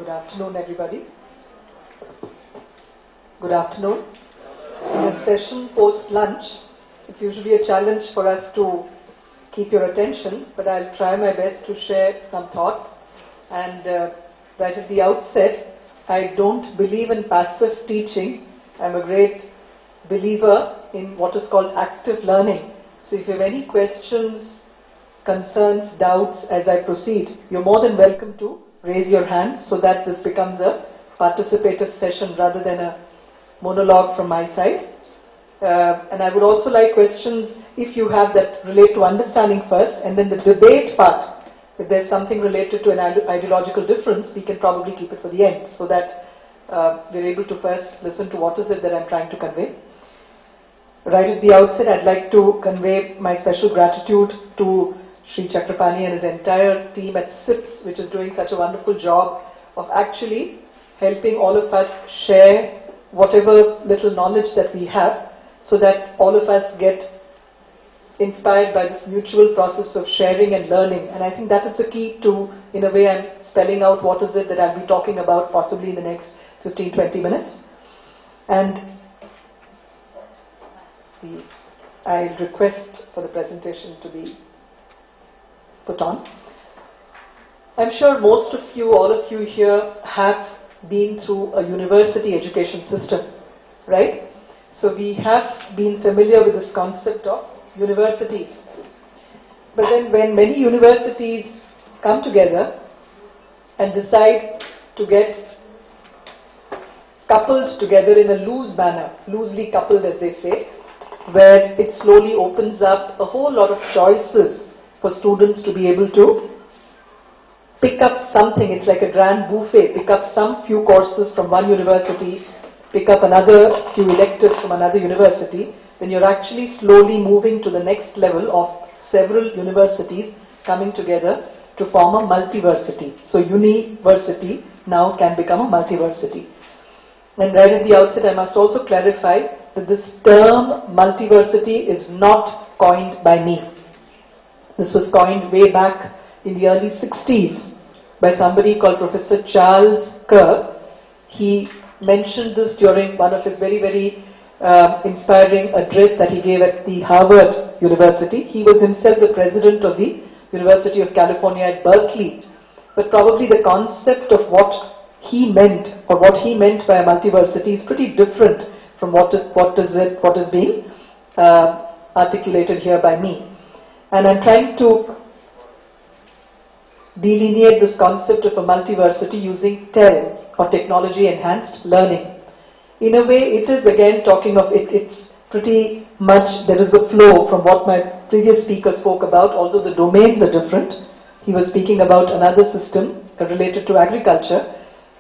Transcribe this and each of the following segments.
Good afternoon, everybody. Good afternoon. In a session post-lunch, it's usually a challenge for us to keep your attention, but I'll try my best to share some thoughts. And right at the outset, I don't believe in passive teaching. I'm a great believer in what is called active learning. So if you have any questions, concerns, doubts as I proceed, you're more than welcome to raise your hand so that this becomes a participative session rather than a monologue from my side. And I would also like questions, if you have, that relate to understanding first, and then the debate part. If there's something related to an ideological difference, we can probably keep it for the end, so that we're able to first listen to what is it that I'm trying to convey. Right at the outset, I'd like to convey my special gratitude to Sri Chakrapani and his entire team at SIPS, which is doing such a wonderful job of actually helping all of us share whatever little knowledge that we have, so that all of us get inspired by this mutual process of sharing and learning. And I think that is the key to, in a way, I'm spelling out what is it that I'll be talking about possibly in the next 15-20 minutes. And I'll request for the presentation to be put on. I'm sure most of you, all of you here, have been through a university education system, right? So we have been familiar with this concept of universities. But then when many universities come together and decide to get coupled together in a loose manner, loosely coupled as they say, where it slowly opens up a whole lot of choices for students to be able to pick up something. It's like a grand buffet. Pick up some few courses from one university, pick up another few electives from another university. Then you're actually slowly moving to the next level of several universities coming together to form a multiversity. So university now can become a multiversity. And right at the outset, I must also clarify that this term multiversity is not coined by me. This was coined way back in the early 60s by somebody called Professor Charles Kerr. He mentioned this during one of his very, very inspiring address that he gave at the Harvard University. He was himself the president of the University of California at Berkeley. But probably the concept of what he meant, or what he meant by a multiversity, is pretty different from what is being articulated here by me. And I'm trying to delineate this concept of a multiversity using TEL, or technology enhanced learning. In a way, it is again talking of it's pretty much, there is a flow from what my previous speaker spoke about, although the domains are different. He was speaking about another system related to agriculture.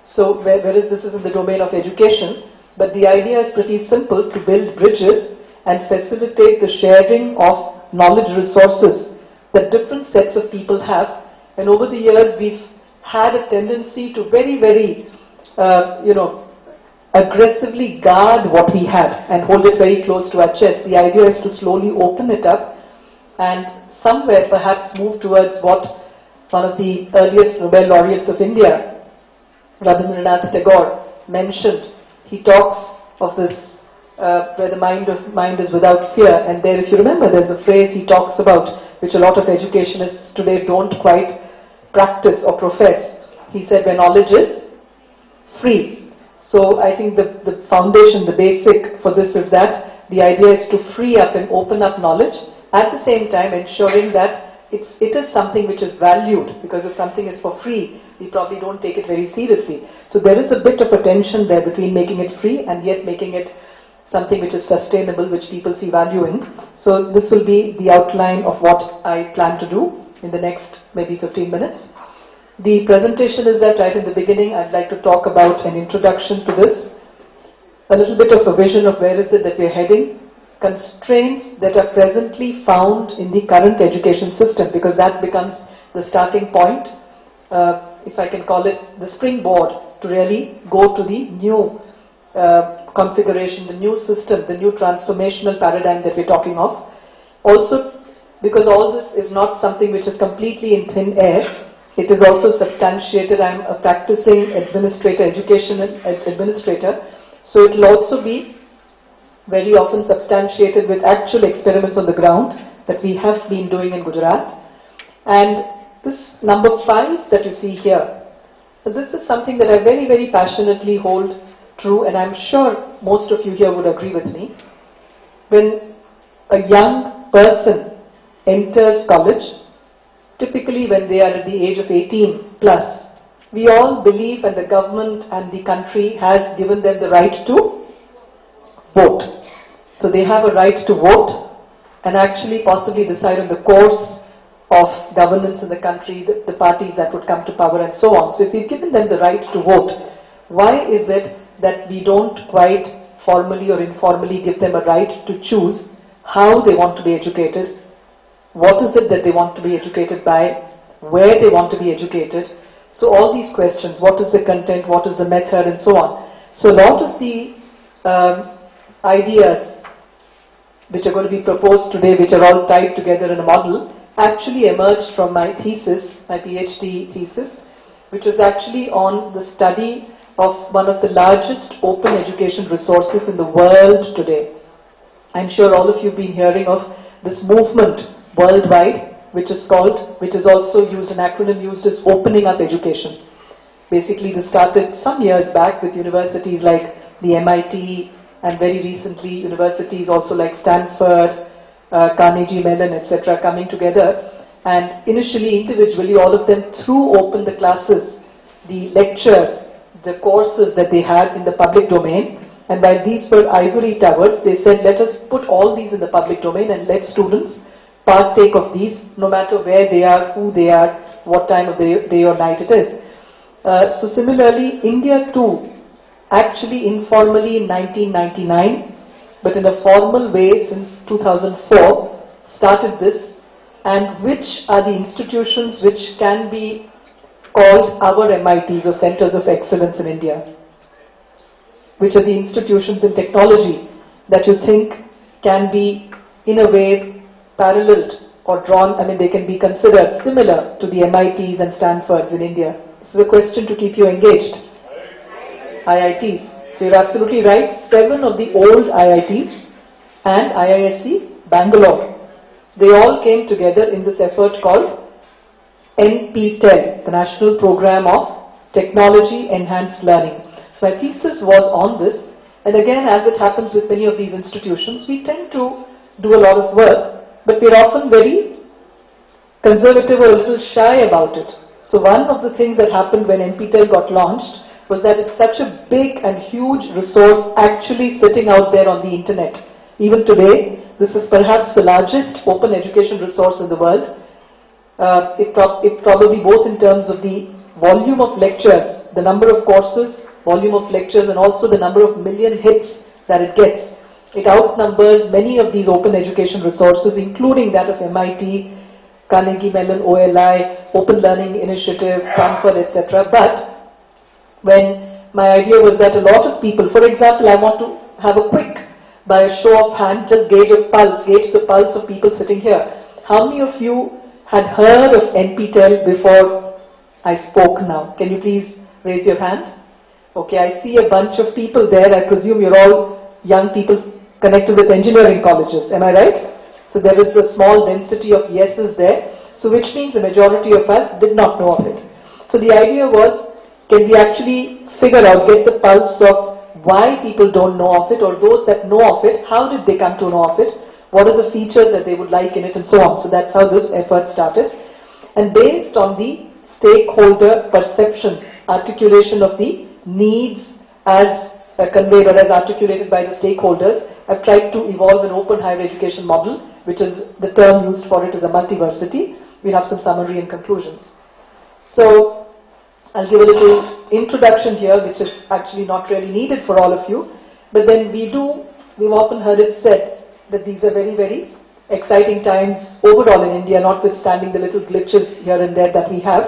So whereas this is in the domain of education, but the idea is pretty simple: to build bridges and facilitate the sharing of knowledge resources that different sets of people have. And over the years, we've had a tendency to very, very, aggressively guard what we had and hold it very close to our chest. The idea is to slowly open it up and somewhere perhaps move towards what one of the earliest Nobel laureates of India, Rabindranath Tagore, mentioned. He talks of this where the mind is without fear, and there, if you remember, there's a phrase he talks about which a lot of educationists today don't quite practice or profess. He said, where knowledge is free. So I think the foundation, the basic for this is that the idea is to free up and open up knowledge, at the same time ensuring that it is something which is valued, because if something is for free, we probably don't take it very seriously. So there is a bit of a tension there between making it free and yet making it something which is sustainable, which people see value in. So this will be the outline of what I plan to do in the next maybe 15 minutes. The presentation is that right in the beginning, I'd like to talk about an introduction to this, a little bit of a vision of where is it that we're heading, constraints that are presently found in the current education system, because that becomes the starting point, if I can call it the springboard, to really go to the new configuration, the new system, the new transformational paradigm that we're talking of. Also, because all this is not something which is completely in thin air, It is also substantiated. I am a practicing administrator, education administrator. So it will also be very often substantiated with actual experiments on the ground that we have been doing in Gujarat. And this number 5 that you see here, this is something that I very, very passionately hold true, and I'm sure most of you here would agree with me. When a young person enters college, typically when they are at the age of 18 plus, we all believe, and the government and the country has given them the right to vote. So they have a right to vote and actually possibly decide on the course of governance in the country, the parties that would come to power and so on. So if we've given them the right to vote, why is it that we don't quite formally or informally give them a right to choose how they want to be educated, what is it that they want to be educated by, where they want to be educated? So all these questions, what is the content, what is the method, and so on. So a lot of the ideas which are going to be proposed today, which are all tied together in a model, actually emerged from my thesis, my PhD thesis, which was actually on the study of one of the largest open education resources in the world today. I'm sure all of you have been hearing of this movement worldwide, which is also used, an acronym used as Opening Up Education. Basically, this started some years back with universities like the MIT, and very recently universities also like Stanford, Carnegie Mellon, etc. coming together, and initially individually all of them threw open the classes, the lectures, the courses that they had in the public domain. And while these were ivory towers, they said, let us put all these in the public domain and let students partake of these, no matter where they are, who they are, what time of the day or night it is. So similarly, India too, actually informally in 1999, but in a formal way since 2004, started this, and which are the institutions which can be called our MITs or Centers of Excellence in India? Which are the institutions in technology that you think can be in a way paralleled or drawn, they can be considered similar to the MITs and Stanfords in India? This is a question to keep you engaged. IITs. So you're absolutely right. 7 of the old IITs and IISc Bangalore, they all came together in this effort called NPTEL, the National Program of Technology Enhanced Learning. So my thesis was on this, and again, as it happens with many of these institutions, we tend to do a lot of work, but we're often very conservative or a little shy about it. So one of the things that happened when NPTEL got launched was that it's such a big and huge resource actually sitting out there on the internet. Even today, this is perhaps the largest open education resource in the world. It probably both in terms of the volume of lectures, the number of courses, volume of lectures, and also the number of million hits that it gets. It outnumbers many of these open education resources, including that of MIT, Carnegie Mellon, OLI, Open Learning Initiative, Stanford, etc. But when my idea was that a lot of people, for example, I want to have a quick, by a show of hand, just gauge the pulse of people sitting here. How many of you had heard of NPTEL before I spoke now? Can you please raise your hand? Okay, I see a bunch of people there. I presume you're all young people connected with engineering colleges. Am I right? So there is a small density of yeses there. So which means the majority of us did not know of it. So the idea was, can we actually figure out, get the pulse of why people don't know of it, or those that know of it, how did they come to know of it, what are the features that they would like in it, and so on. So that's how this effort started. And based on the stakeholder perception, articulation of the needs as conveyed or as articulated by the stakeholders, I've tried to evolve an open higher education model, which is the term used for it is a multiversity. We have some summary and conclusions. So I'll give a little introduction here, which is actually not really needed for all of you, but then we've often heard it said that these are very, very exciting times overall in India, notwithstanding the little glitches here and there that we have,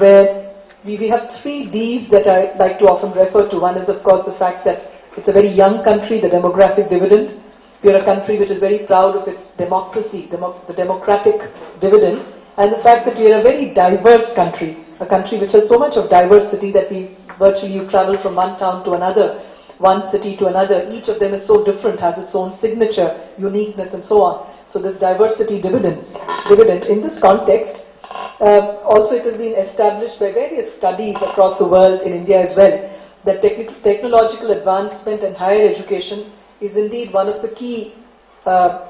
where we have 3 Ds that I like to often refer to. One is, of course, the fact that it's a very young country, the demographic dividend. We are a country which is very proud of its democracy, the democratic dividend. and the fact that we are a very diverse country, a country which has so much of diversity that we virtually you travel from one town to another, one city to another. Each of them is so different, has its own signature, uniqueness, and so on. So this diversity dividend. In this context, also it has been established by various studies across the world, in India as well, that technological advancement and higher education is indeed one of the key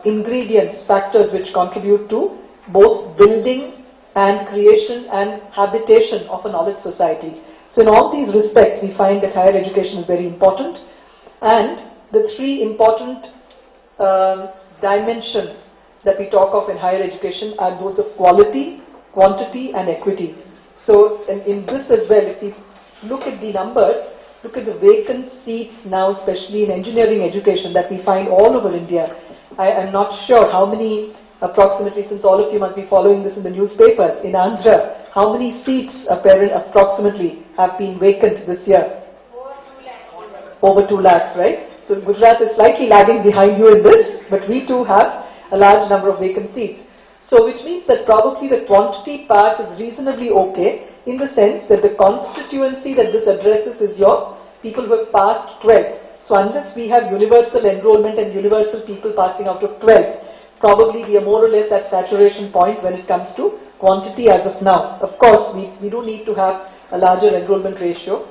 ingredients, factors which contribute to both building and creation and habitation of a knowledge society. So in all these respects, we find that higher education is very important, and the three important dimensions that we talk of in higher education are those of quality, quantity, and equity. So in this as well, if we look at the numbers, look at the vacant seats now, especially in engineering education that we find all over India. I am not sure how many, approximately, since all of you must be following this in the newspapers, in Andhra, how many seats approximately have been vacant this year? Over 2 lakhs, right? So Gujarat is slightly lagging behind you in this, but we too have a large number of vacant seats. So which means that probably the quantity part is reasonably okay, in the sense that the constituency that this addresses is your people who have passed 12th. So unless we have universal enrollment and universal people passing out of 12th, probably we are more or less at saturation point when it comes to quantity as of now. Of course, we do need to have a larger enrollment ratio,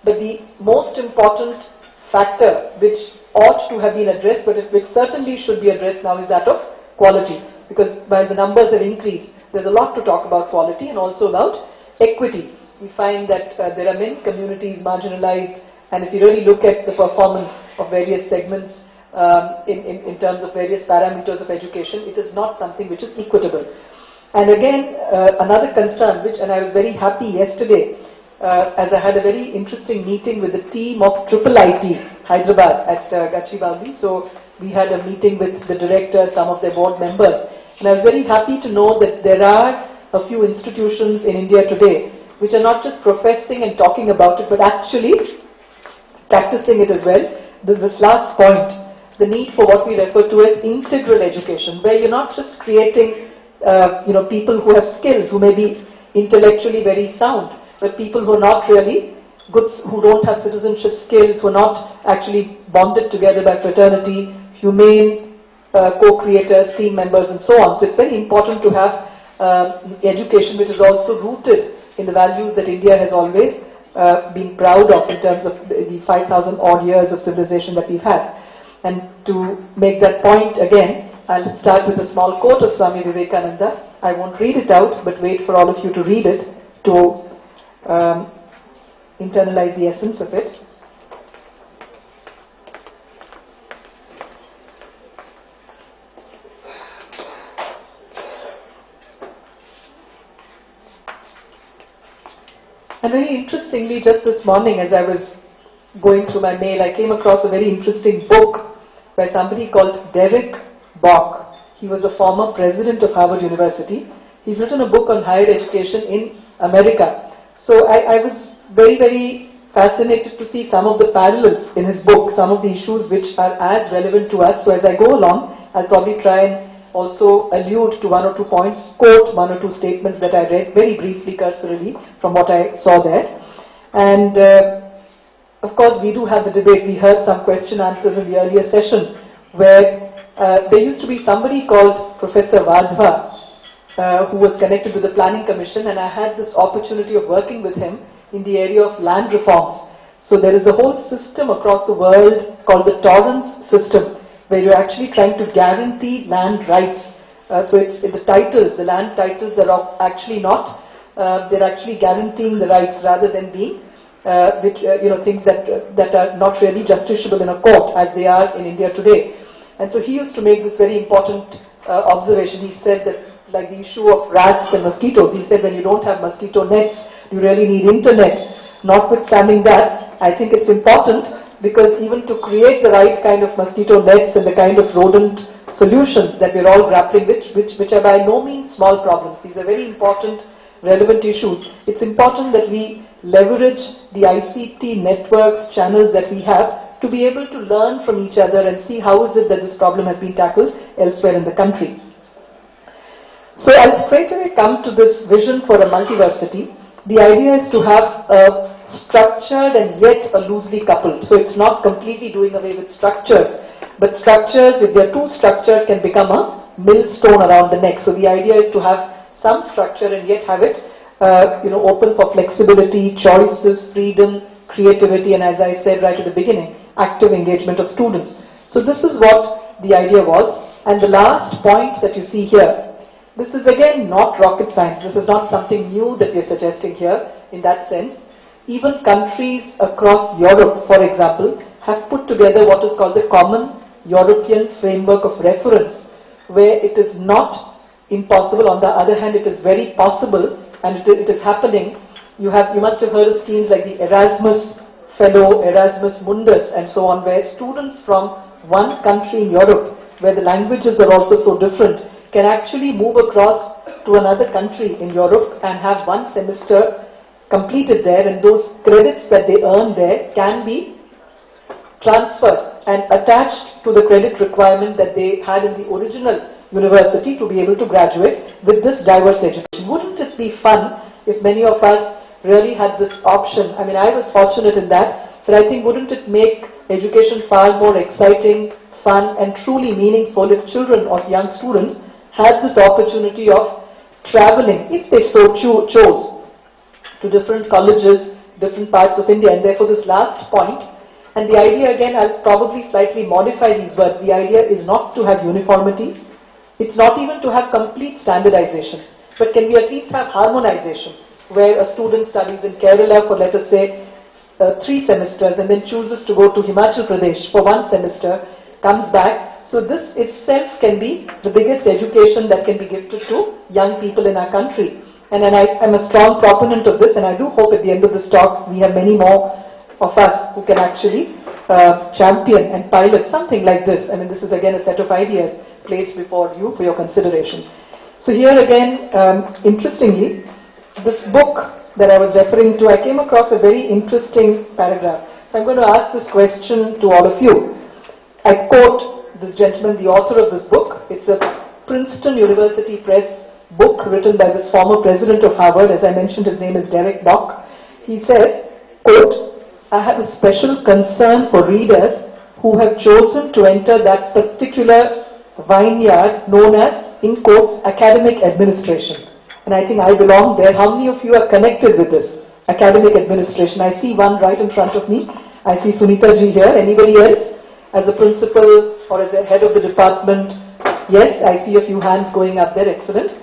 but the most important factor which ought to have been addressed, but which certainly should be addressed now, is that of quality. Because while the numbers have increased, there's a lot to talk about quality and also about equity. We find that there are many communities marginalized, and if you really look at the performance of various segments in terms of various parameters of education, it is not something which is equitable. And again, another concern, and I was very happy yesterday, as I had a very interesting meeting with the team of IIIT Hyderabad at Gachibowli. So we had a meeting with the director, some of their board members, and I was very happy to know that there are a few institutions in India today which are not just professing and talking about it, but actually practicing it as well. This last point, the need for what we refer to as integral education, where you're not just creating people who have skills, who may be intellectually very sound, but people who are not really good, who don't have citizenship skills, who are not actually bonded together by fraternity, humane co-creators, team members, and so on. So it's very important to have education which is also rooted in the values that India has always been proud of in terms of the 5,000 odd years of civilization that we've had. And to make that point again, I'll start with a small quote of Swami Vivekananda. I won't read it out, but wait for all of you to read it to internalize the essence of it. And very interestingly, just this morning as I was going through my mail, I came across a very interesting book by somebody called Derek Bok. He was a former president of Harvard University. He's written a book on higher education in America. So I was very, very fascinated to see some of the parallels in his book, some of the issues which are as relevant to us. So as I go along, I'll probably try and also allude to one or two points, quote one or two statements that I read very briefly, cursorily, from what I saw there. And of course, we do have the debate. We heard some question answers in the earlier session, where there used to be somebody called Professor Vadhva, who was connected with the Planning Commission, and I had this opportunity of working with him in the area of land reforms. So there is a whole system across the world called the Torrens system, where you're actually trying to guarantee land rights. So it's the titles, the land titles are actually not, they're actually guaranteeing the rights rather than being things that are not really justiciable in a court as they are in India today. And so he used to make this very important observation. He said that, like the issue of rats and mosquitoes, he said when you don't have mosquito nets, you really need internet. Notwithstanding that, I think it's important, because even to create the right kind of mosquito nets and the kind of rodent solutions that we're all grappling with, which are by no means small problems, these are very important, relevant issues. It's important that we leverage the ICT networks, channels that we have to be able to learn from each other and see how is it that this problem has been tackled elsewhere in the country. So I'll straight away come to this vision for a multiversity. The idea is to have a structured and yet a loosely coupled. So it's not completely doing away with structures, but structures, if they're too structured, can become a millstone around the neck. So the idea is to have some structure and yet have it open for flexibility, choices, freedom, creativity, and as I said right at the beginning, active engagement of students. So this is what the idea was. And the last point that you see here, this is again not rocket science. This is not something new that we are suggesting here in that sense. Even countries across Europe, for example, have put together what is called the Common European Framework of Reference, where it is not impossible. On the other hand, it is very possible, and it is happening. You must have heard of schemes like the Erasmus Fellow, Erasmus Mundus, and so on, where students from one country in Europe, where the languages are also so different, can actually move across to another country in Europe and have one semester completed there, and those credits that they earn there can be transferred and attached to the credit requirement that they had in the original university to be able to graduate with this diverse education. Wouldn't it be fun if many of us really had this option? I mean, I was fortunate in that, but I think wouldn't it make education far more exciting, fun, and truly meaningful if children or young students had this opportunity of traveling, if they so chose, to different colleges, different parts of India. And therefore this last point, and the idea again, I'll probably slightly modify these words, the idea is not to have uniformity, it's not even to have complete standardization, but can we at least have harmonization, where a student studies in Kerala for, let us say, 3 semesters and then chooses to go to Himachal Pradesh for 1 semester, comes back. So this itself can be the biggest education that can be gifted to young people in our country. And I'm a strong proponent of this, and I do hope at the end of this talk we have many more of us who can actually champion and pilot something like this. I mean, this is again a set of ideas placed before you for your consideration. So here again, interestingly, this book that I was referring to, I came across a very interesting paragraph. So I'm going to ask this question to all of you. I quote this gentleman, the author of this book. It's a Princeton University Press book written by this former president of Harvard. As I mentioned, his name is Derek Bock. He says, quote, I have a special concern for readers who have chosen to enter that particular vineyard known as, in quotes, academic administration. And I think I belong there. How many of you are connected with this academic administration? I see one right in front of me. I see Sunita ji here. Anybody else? As a principal or as a head of the department? Yes, I see a few hands going up there. Excellent.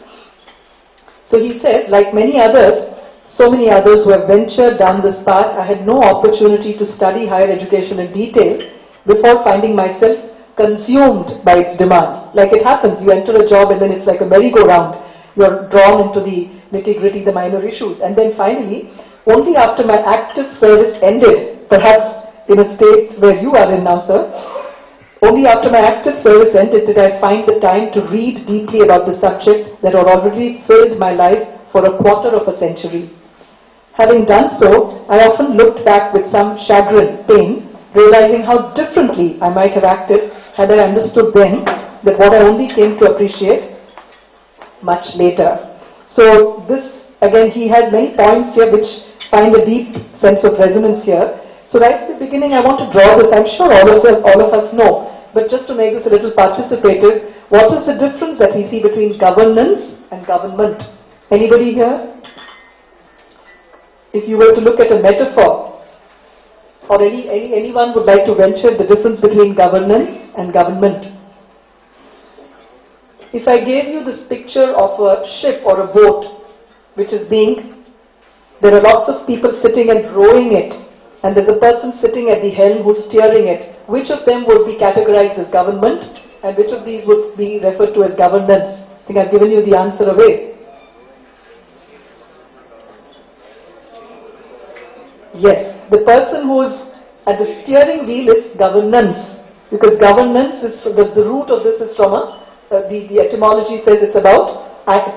So he says, like many others, so many others who have ventured down this path, I had no opportunity to study higher education in detail before finding myself consumed by its demands. Like it happens, you enter a job and then it's like a merry-go-round. You're drawn into the nitty-gritty, the minor issues. And then finally, only after my active service ended, perhaps in a state where you are in now, sir, only after my active service ended did I find the time to read deeply about the subject that had already filled my life for a quarter of a century. Having done so, I often looked back with some chagrin, pain, realizing how differently I might have acted had I understood then that what I only came to appreciate much later. So this, again, he has many points here which find a deep sense of resonance here. So right at the beginning I want to draw this. I'm sure all of us know, but just to make this a little participative, what is the difference that we see between governance and government? Anybody here? If you were to look at a metaphor, or anyone would like to venture the difference between governance and government? If I gave you this picture of a ship or a boat which is there are lots of people sitting and rowing it, and there's a person sitting at the helm who's steering it, which of them would be categorized as government and which of these would be referred to as governance? I think I've given you the answer away. Yes, the person who's at the steering wheel is governance, because governance is, the root of this is from the etymology says it's about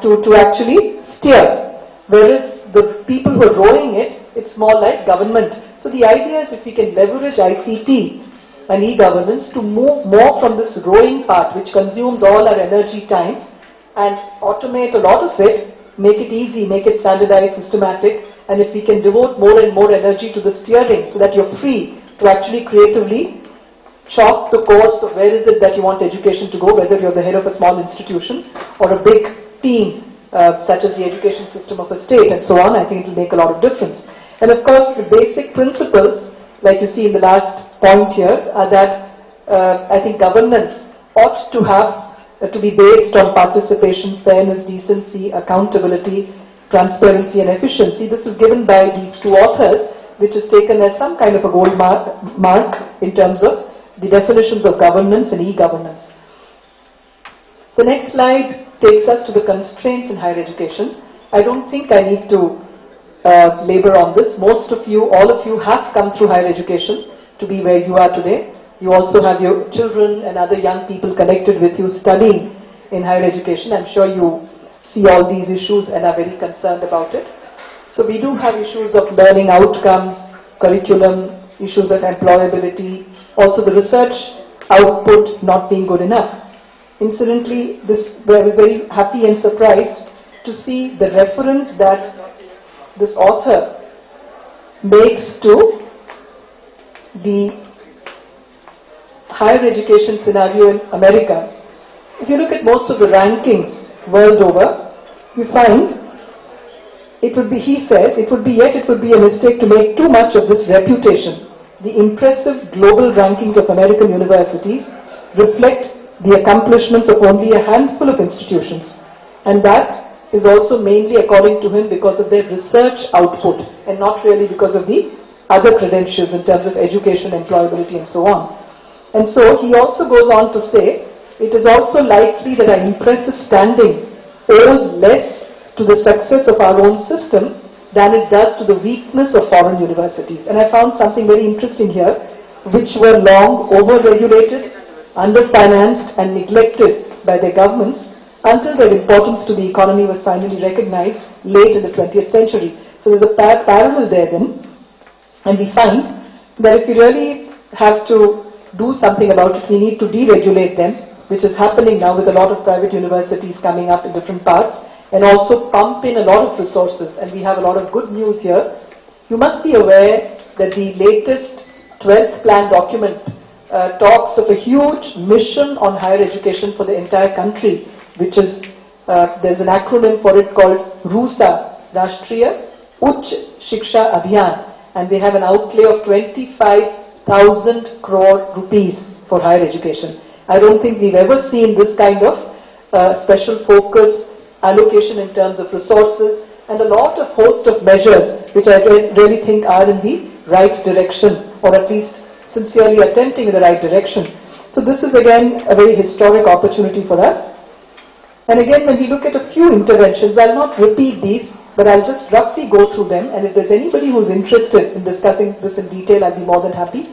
to actually steer, whereas the people who are rowing it, it's more like government. So the idea is if we can leverage ICT and e-governance to move more from this rowing part which consumes all our energy time and automate a lot of it, make it easy, make it standardized, systematic, and if we can devote more and more energy to the steering so that you're free to actually creatively chart the course of where is it that you want education to go, whether you're the head of a small institution or a big team such as the education system of a state and so on, I think it will make a lot of difference. And of course, the basic principles, like you see in the last point here, are that I think governance ought to have to be based on participation, fairness, decency, accountability, transparency and efficiency. This is given by these two authors, which is taken as some kind of a gold mark in terms of the definitions of governance and e-governance. The next slide takes us to the constraints in higher education. I don't think I need to labor on this. Most of you, all of you have come through higher education to be where you are today. You also have your children and other young people connected with you studying in higher education. I'm sure you see all these issues and are very concerned about it. So we do have issues of learning outcomes, curriculum, issues of employability, also the research output not being good enough. Incidentally, I was very happy and surprised to see the reference that this author makes to the higher education scenario in America. If you look at most of the rankings world over, you find it would be, he says, it would be a mistake to make too much of this reputation. The impressive global rankings of American universities reflect the accomplishments of only a handful of institutions, and that is also mainly, according to him, because of their research output and not really because of the other credentials in terms of education, employability and so on. And so he also goes on to say, it is also likely that our impressive standing owes less to the success of our own system than it does to the weakness of foreign universities. And I found something very interesting here, which were long over-regulated, under-financed and neglected by their governments until their importance to the economy was finally recognized late in the 20th century. So there's a parallel there then, and we find that if we really have to do something about it, we need to deregulate them, which is happening now with a lot of private universities coming up in different parts, and also pump in a lot of resources, and we have a lot of good news here. You must be aware that the latest 12th plan document talks of a huge mission on higher education for the entire country, which is, there's an acronym for it called RUSA, Rashtriya Uch Shiksha Abhiyan, and they have an outlay of 25,000 crore rupees for higher education. I don't think we've ever seen this kind of special focus, allocation in terms of resources, and a lot of host of measures which I really think are in the right direction, or at least sincerely attempting in the right direction. So this is again a very historic opportunity for us. And again, when we look at a few interventions, I'll not repeat these, but I'll just roughly go through them, and if there's anybody who's interested in discussing this in detail, I'll be more than happy.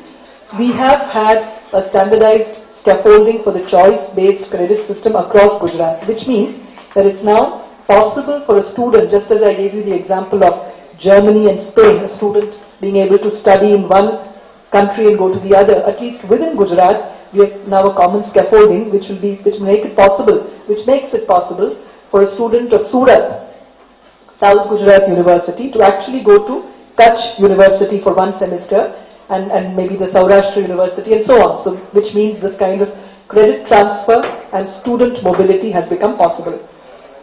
We have had a standardized scaffolding for the choice-based credit system across Gujarat, which means that it's now possible for a student, just as I gave you the example of Germany and Spain, a student being able to study in one country and go to the other. At least within Gujarat, we have now a common scaffolding which makes it possible for a student of Surat, South Gujarat University, to actually go to Kutch University for one semester, and maybe the Saurashtra University and so on. So, which means this kind of credit transfer and student mobility has become possible.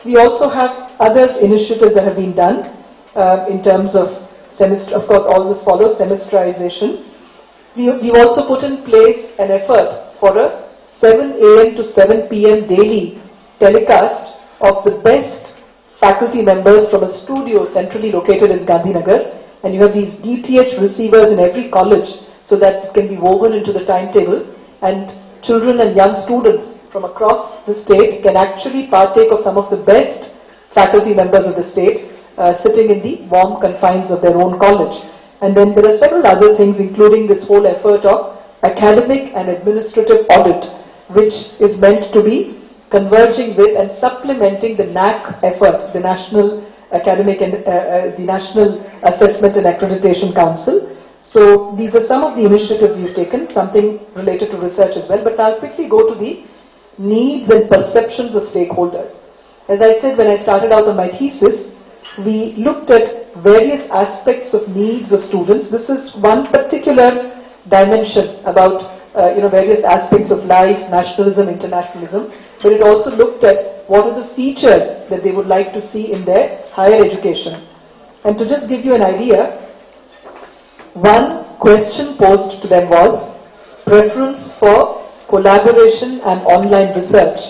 We also have other initiatives that have been done in terms of semester. Of course, all this follows semesterization. We've also put in place an effort for a 7 a.m. to 7 p.m. daily telecast of the best faculty members from a studio centrally located in Gandhinagar. And you have these DTH receivers in every college so that it can be woven into the timetable, and children and young students from across the state can actually partake of some of the best faculty members of the state sitting in the warm confines of their own college. And then there are several other things, including this whole effort of academic and administrative audit, which is meant to be converging with and supplementing the NAAC effort, the National Academic and the National Assessment and Accreditation Council. So these are some of the initiatives we've taken, something related to research as well. But I'll quickly go to the needs and perceptions of stakeholders. As I said when I started out on my thesis, we looked at various aspects of needs of students. This is one particular dimension about various aspects of life, nationalism, internationalism, but it also looked at what are the features that they would like to see in their higher education. And to just give you an idea, one question posed to them was preference for collaboration and online research.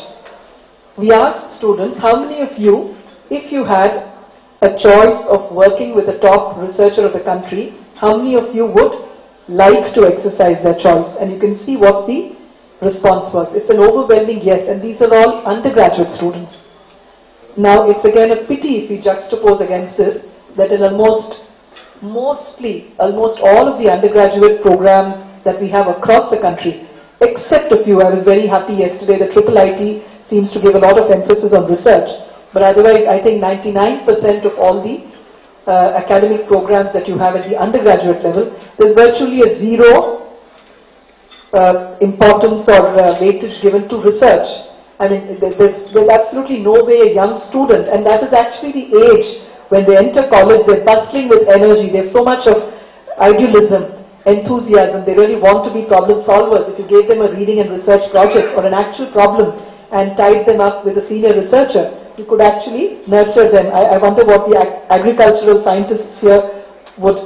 We asked students, how many of you, if you had a choice of working with a top researcher of the country, how many of you would like to exercise their choice? And you can see what the response was. It's an overwhelming yes, and these are all undergraduate students. Now, it's again a pity if we juxtapose against this, that in almost all of the undergraduate programs that we have across the country, except a few, I was very happy yesterday, the IIIT seems to give a lot of emphasis on research. But otherwise, I think 99% of all the academic programs that you have at the undergraduate level, there's virtually a zero importance or weightage given to research. I mean, there's absolutely no way a young student, and that is actually the age when they enter college, they're bustling with energy. There's so much of idealism, enthusiasm. They really want to be problem solvers. If you gave them a reading and research project or an actual problem and tied them up with a senior researcher, you could actually nurture them. I wonder what the agricultural scientists here would,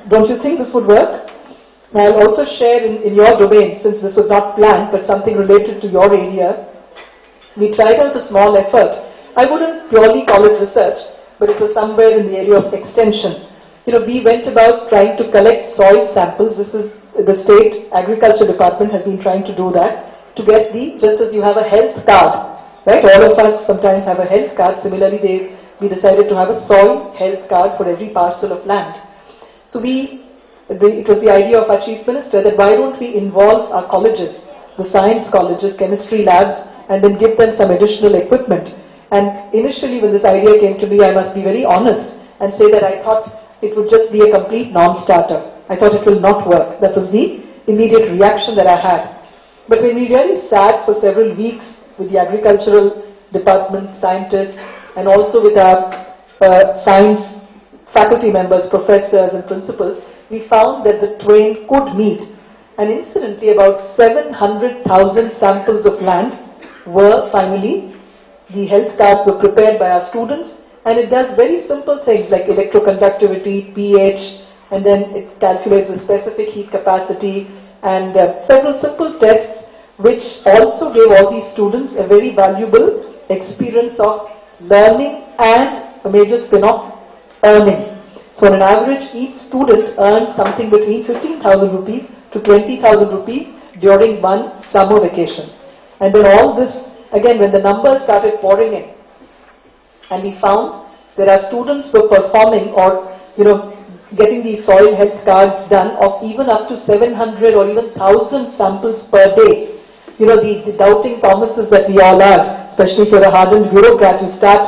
don't you think this would work? Now I'll also share in your domain, since this was not planned, but something related to your area. We tried out a small effort. I wouldn't purely call it research, but it was somewhere in the area of extension. We went about trying to collect soil samples. This is the state agriculture department has been trying to do that, to get just as you have a health card, right? All of us sometimes have a health card. Similarly, we decided to have a soil health card for every parcel of land. So it was the idea of our chief minister that why don't we involve our colleges, the science colleges, chemistry labs, and then give them some additional equipment. And initially when this idea came to me, I must be very honest and say that I thought it would just be a complete non-starter. I thought it will not work. That was the immediate reaction that I had. But when we really sat for several weeks with the agricultural department scientists and also with our science faculty members, professors and principals, we found that the twain could meet. And incidentally, about 700,000 samples of land were finally, the health cards were prepared by our students, and it does very simple things like electroconductivity, pH, and then it calculates the specific heat capacity and several simple tests, which also gave all these students a very valuable experience of learning and a major spin of earning. So on an average, each student earned something between 15,000 rupees to 20,000 rupees during one summer vacation. And then all this, again, when the numbers started pouring in, and we found that our students were performing or, getting these soil health cards done of even up to 700 or even 1,000 samples per day. The doubting Thomases that we all are, especially if you're a hardened bureaucrat, you start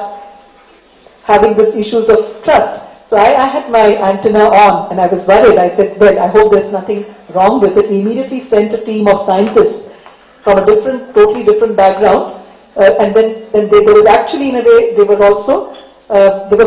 having these issues of trust. So I had my antenna on and I was worried. I said, well, I hope there's nothing wrong with it. We immediately sent a team of scientists from a totally different background. And then there was actually, in a way, they were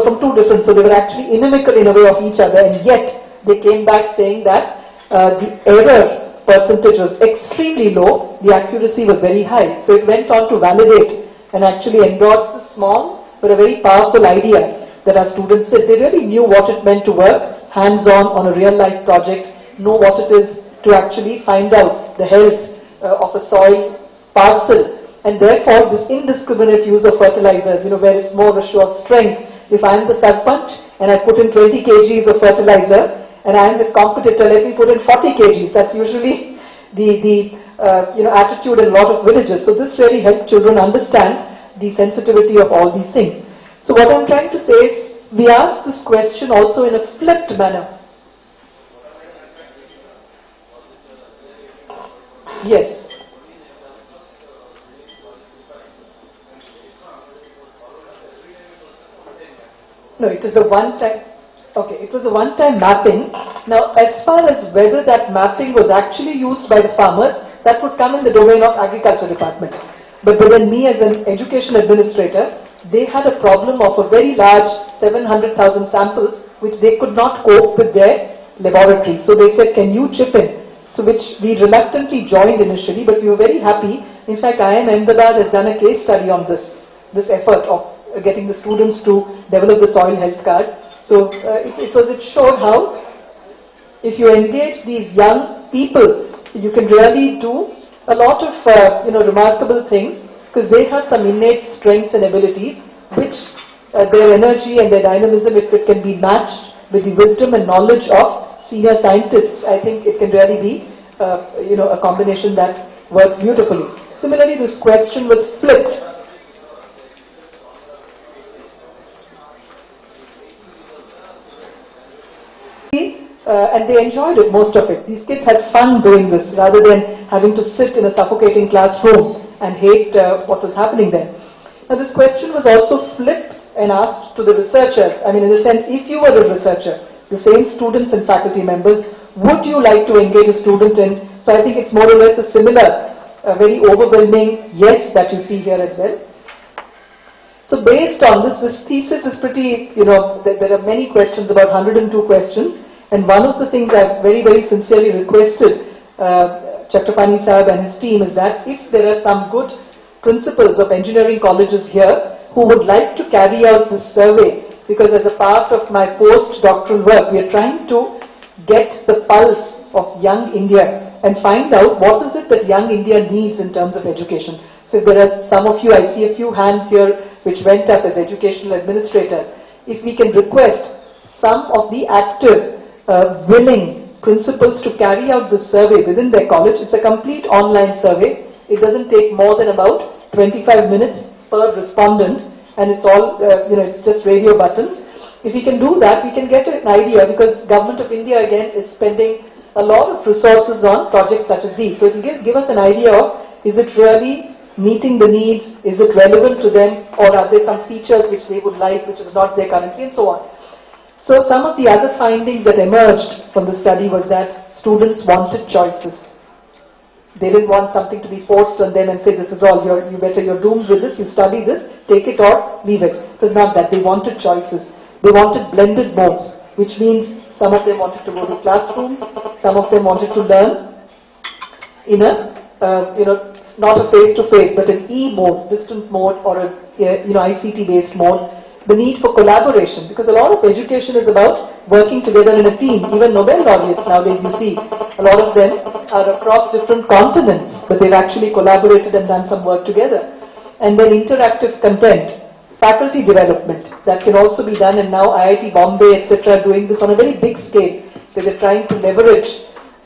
from two different, so they were actually inimical in a way of each other, and yet they came back saying that the error percentage was extremely low, the accuracy was very high. So it went on to validate and actually endorse the small but a very powerful idea that our students said. They really knew what it meant to work hands-on on a real-life project, know what it is to actually find out the health of a soil parcel. And therefore, this indiscriminate use of fertilizers, where it's more a show of strength. If I am the sarpanch and I put in 20 kgs of fertilizer, and I am this competitor, let me put in 40 kgs. That's usually the attitude in a lot of villages. So this really helped children understand the sensitivity of all these things. So what I'm trying to say is, we ask this question also in a flipped manner. Yes. No, it is a one-time, it was a one-time mapping. Now, as far as whether that mapping was actually used by the farmers, that would come in the domain of agriculture department. But within me as an education administrator, they had a problem of a very large 700,000 samples which they could not cope with their laboratory. So they said, can you chip in? So which we reluctantly joined initially, but we were very happy. In fact, IIM Ahmedabad has done a case study on this effort of getting the students to develop the soil health card. So it showed how if you engage these young people, you can really do a lot of remarkable things, because they have some innate strengths and abilities which their energy and their dynamism, if it can be matched with the wisdom and knowledge of senior scientists, I think it can really be a combination that works beautifully. Similarly, this question was flipped. And they enjoyed it, most of it. These kids had fun doing this rather than having to sit in a suffocating classroom and hate what was happening there. Now this question was also flipped and asked to the researchers. I mean, in the sense, if you were a researcher, the same students and faculty members, would you like to engage a student in? So I think it's more or less a similar, very overwhelming yes that you see here as well. So based on this thesis is pretty, there are many questions, about 102 questions. And one of the things I've very, very sincerely requested Chakrapani Sahab and his team is that if there are some good principals of engineering colleges here who would like to carry out this survey, because as a part of my post-doctoral work, we are trying to get the pulse of young India and find out what is it that young India needs in terms of education. So if there are some of you, I see a few hands here which went up as educational administrators. If we can request some of the active willing principals to carry out this survey within their college. It's a complete online survey. It doesn't take more than about 25 minutes per respondent, and it's all, it's just radio buttons. If we can do that, we can get an idea, because Government of India again is spending a lot of resources on projects such as these. So it will give us an idea of, is it really meeting the needs, is it relevant to them, or are there some features which they would like which is not there currently, and so on. So some of the other findings that emerged from the study was that students wanted choices. They didn't want something to be forced on them and say, this is all, you're doomed with this, you study this, take it or leave it. It was not that. They wanted choices. They wanted blended modes, which means some of them wanted to go to classrooms, some of them wanted to learn in a, not a face-to-face, but an E-mode, distant mode, or a, ICT-based mode. The need for collaboration, because a lot of education is about working together in a team. Even Nobel laureates nowadays, you see, a lot of them are across different continents, but they've actually collaborated and done some work together. And then interactive content, faculty development, that can also be done, and now IIT Bombay, etc., doing this on a very big scale. They're trying to leverage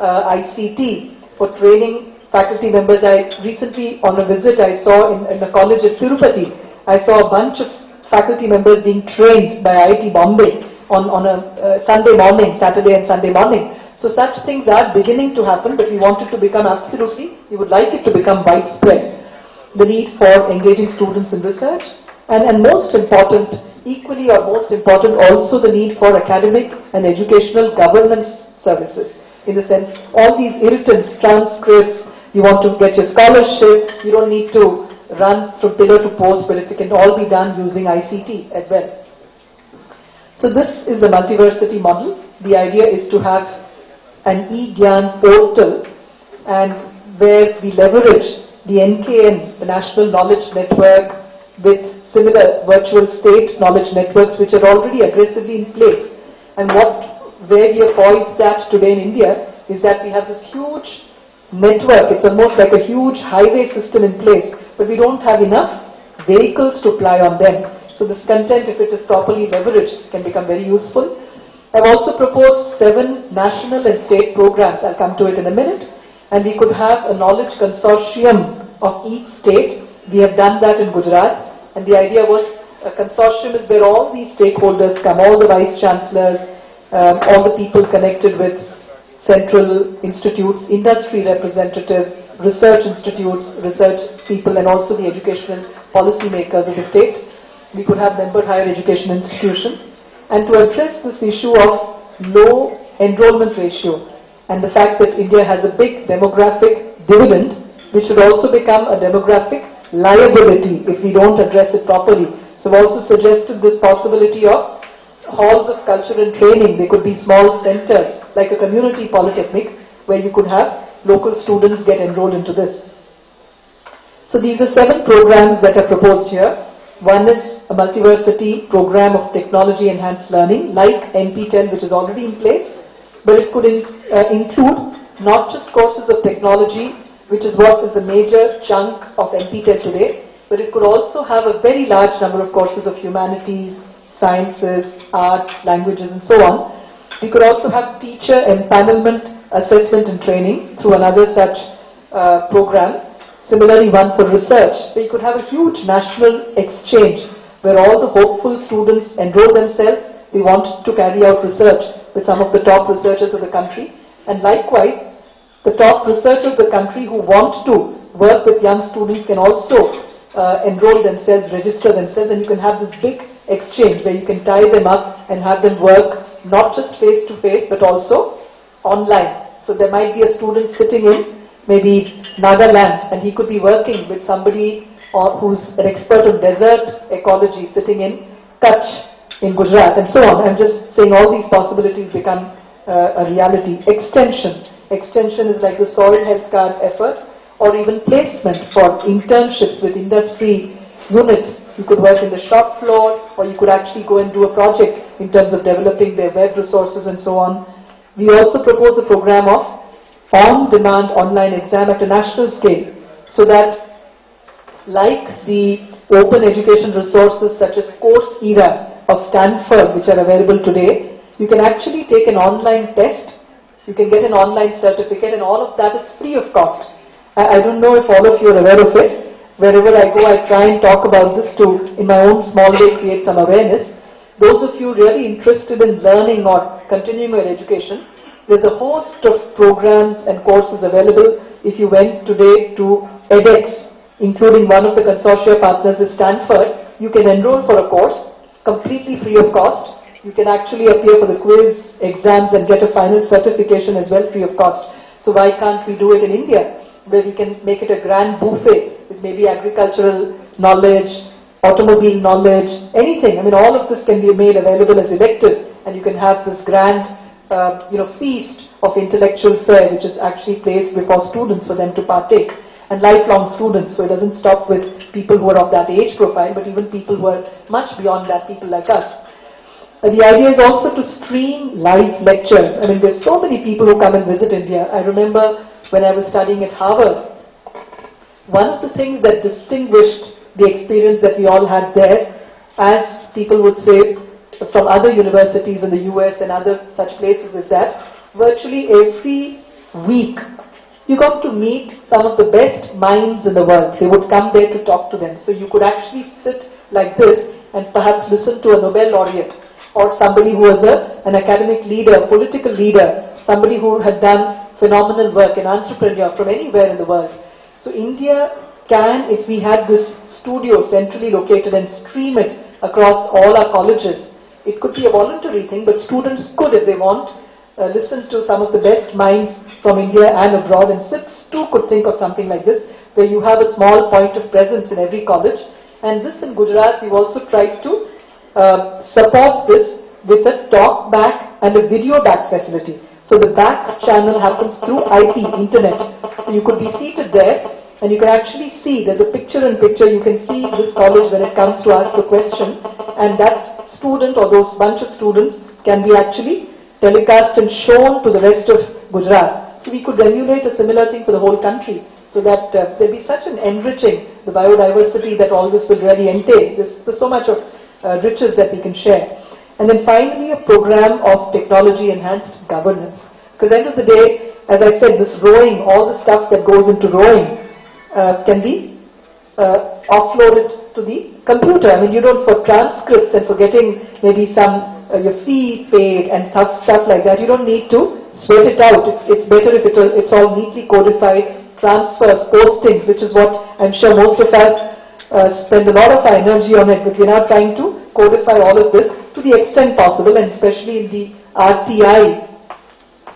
ICT for training faculty members. I recently, on a visit I saw in a college at Tirupati, I saw a bunch of faculty members being trained by IIT Bombay on a Sunday morning, Saturday and Sunday morning. So such things are beginning to happen, but we want it to become absolutely, we would like it to become widespread. The need for engaging students in research, and most important, equally or most important, also the need for academic and educational governance services. In the sense, all these irritants, transcripts, you want to get your scholarship, you don't need to run from pillar to post, but it can all be done using ICT as well. So this is the multiversity model. The idea is to have an eGyan portal, and where we leverage the NKN, the National Knowledge Network, with similar virtual state knowledge networks which are already aggressively in place. And where we are poised at today in India is that we have this huge network. It's almost like a huge highway system in place, but we don't have enough vehicles to ply on them. So this content, if it is properly leveraged, can become very useful. I've also proposed 7 national and state programs. I'll come to it in a minute. And we could have a knowledge consortium of each state. We have done that in Gujarat. And the idea was, a consortium is where all these stakeholders come, all the vice chancellors, all the people connected with central institutes, industry representatives, research institutes, research people, and also the educational policy makers of the state. We could have member higher education institutions. And to address this issue of low enrollment ratio and the fact that India has a big demographic dividend, which should also become a demographic liability if we don't address it properly. So I've also suggested this possibility of halls of culture and training. They could be small centers, like a community polytechnic, where you could have local students get enrolled into this. So these are 7 programs that are proposed here. One is a multiversity program of technology enhanced learning, like NPTEL, which is already in place, but it could include not just courses of technology, which is what is a major chunk of NPTEL today, but it could also have a very large number of courses of humanities, sciences, art, languages, and so on. We could also have teacher empanelment, assessment and training through another such program. Similarly, one for research, where you could have a huge national exchange where all the hopeful students enroll themselves. They want to carry out research with some of the top researchers of the country. And likewise, the top researchers of the country who want to work with young students can also enroll themselves, register themselves, and you can have this big exchange where you can tie them up and have them work not just face to face but also online. So there might be a student sitting in maybe Nagaland and he could be working with somebody who's an expert on desert ecology sitting in Kutch in Gujarat and so on. I'm just saying all these possibilities become a reality. Extension is like the soil health card effort, or even placement for internships with industry units. You could work in the shop floor, or you could actually go and do a project in terms of developing their web resources and so on. We also propose a program of on-demand online exam at a national scale, so that like the open education resources such as Coursera of Stanford, which are available today, you can actually take an online test, you can get an online certificate, and all of that is free of cost. I don't know if all of you are aware of it. Wherever I go, I try and talk about this to, in my own small way, create some awareness. Those of you really interested in learning or continuing your education, there's a host of programs and courses available. If you went today to edX, including one of the consortia partners is Stanford, you can enroll for a course completely free of cost. You can actually appear for the quiz, exams, and get a final certification as well free of cost. So why can't we do it in India, where we can make it a grand buffet with maybe agricultural knowledge, automobile knowledge, anything. I mean, all of this can be made available as electives, and you can have this grand feast of intellectual fare, which is actually placed before students for them to partake. And lifelong students, so it doesn't stop with people who are of that age profile, but even people who are much beyond that, people like us. The idea is also to stream live lectures. I mean, there's so many people who come and visit India. I remember when I was studying at Harvard, one of the things that distinguished the experience that we all had there, as people would say from other universities in the US and other such places, is that virtually every week you got to meet some of the best minds in the world. They would come there to talk to them. So you could actually sit like this and perhaps listen to a Nobel laureate, or somebody who was an academic leader, a political leader, somebody who had done phenomenal work, an entrepreneur from anywhere in the world. So India can, if we had this studio centrally located and stream it across all our colleges, it could be a voluntary thing, but students could, if they want, listen to some of the best minds from India and abroad, and SIPS too could think of something like this, where you have a small point of presence in every college. And this in Gujarat, we've also tried to support this with a talk back and a video back facility. So the back channel happens through IP, internet. So you could be seated there and you can actually see, there's a picture-in-picture, you can see this college when it comes to ask a question, and that student or those bunch of students can be actually telecast and shown to the rest of Gujarat. So we could emulate a similar thing for the whole country, so that there'll be such an enriching, the biodiversity that all this will really entail. There's so much of riches that we can share. And then finally, a program of technology-enhanced governance. Because at the end of the day, as I said, this rowing, all the stuff that goes into rowing can be offloaded to the computer. I mean, you don't, for transcripts and for getting maybe some your fee paid and stuff like that, you don't need to sweat it out. It's better if it's all neatly codified, transfers, postings, which is what I'm sure most of us spend a lot of our energy on it, but we're now trying to codify all of this to the extent possible, and especially in the RTI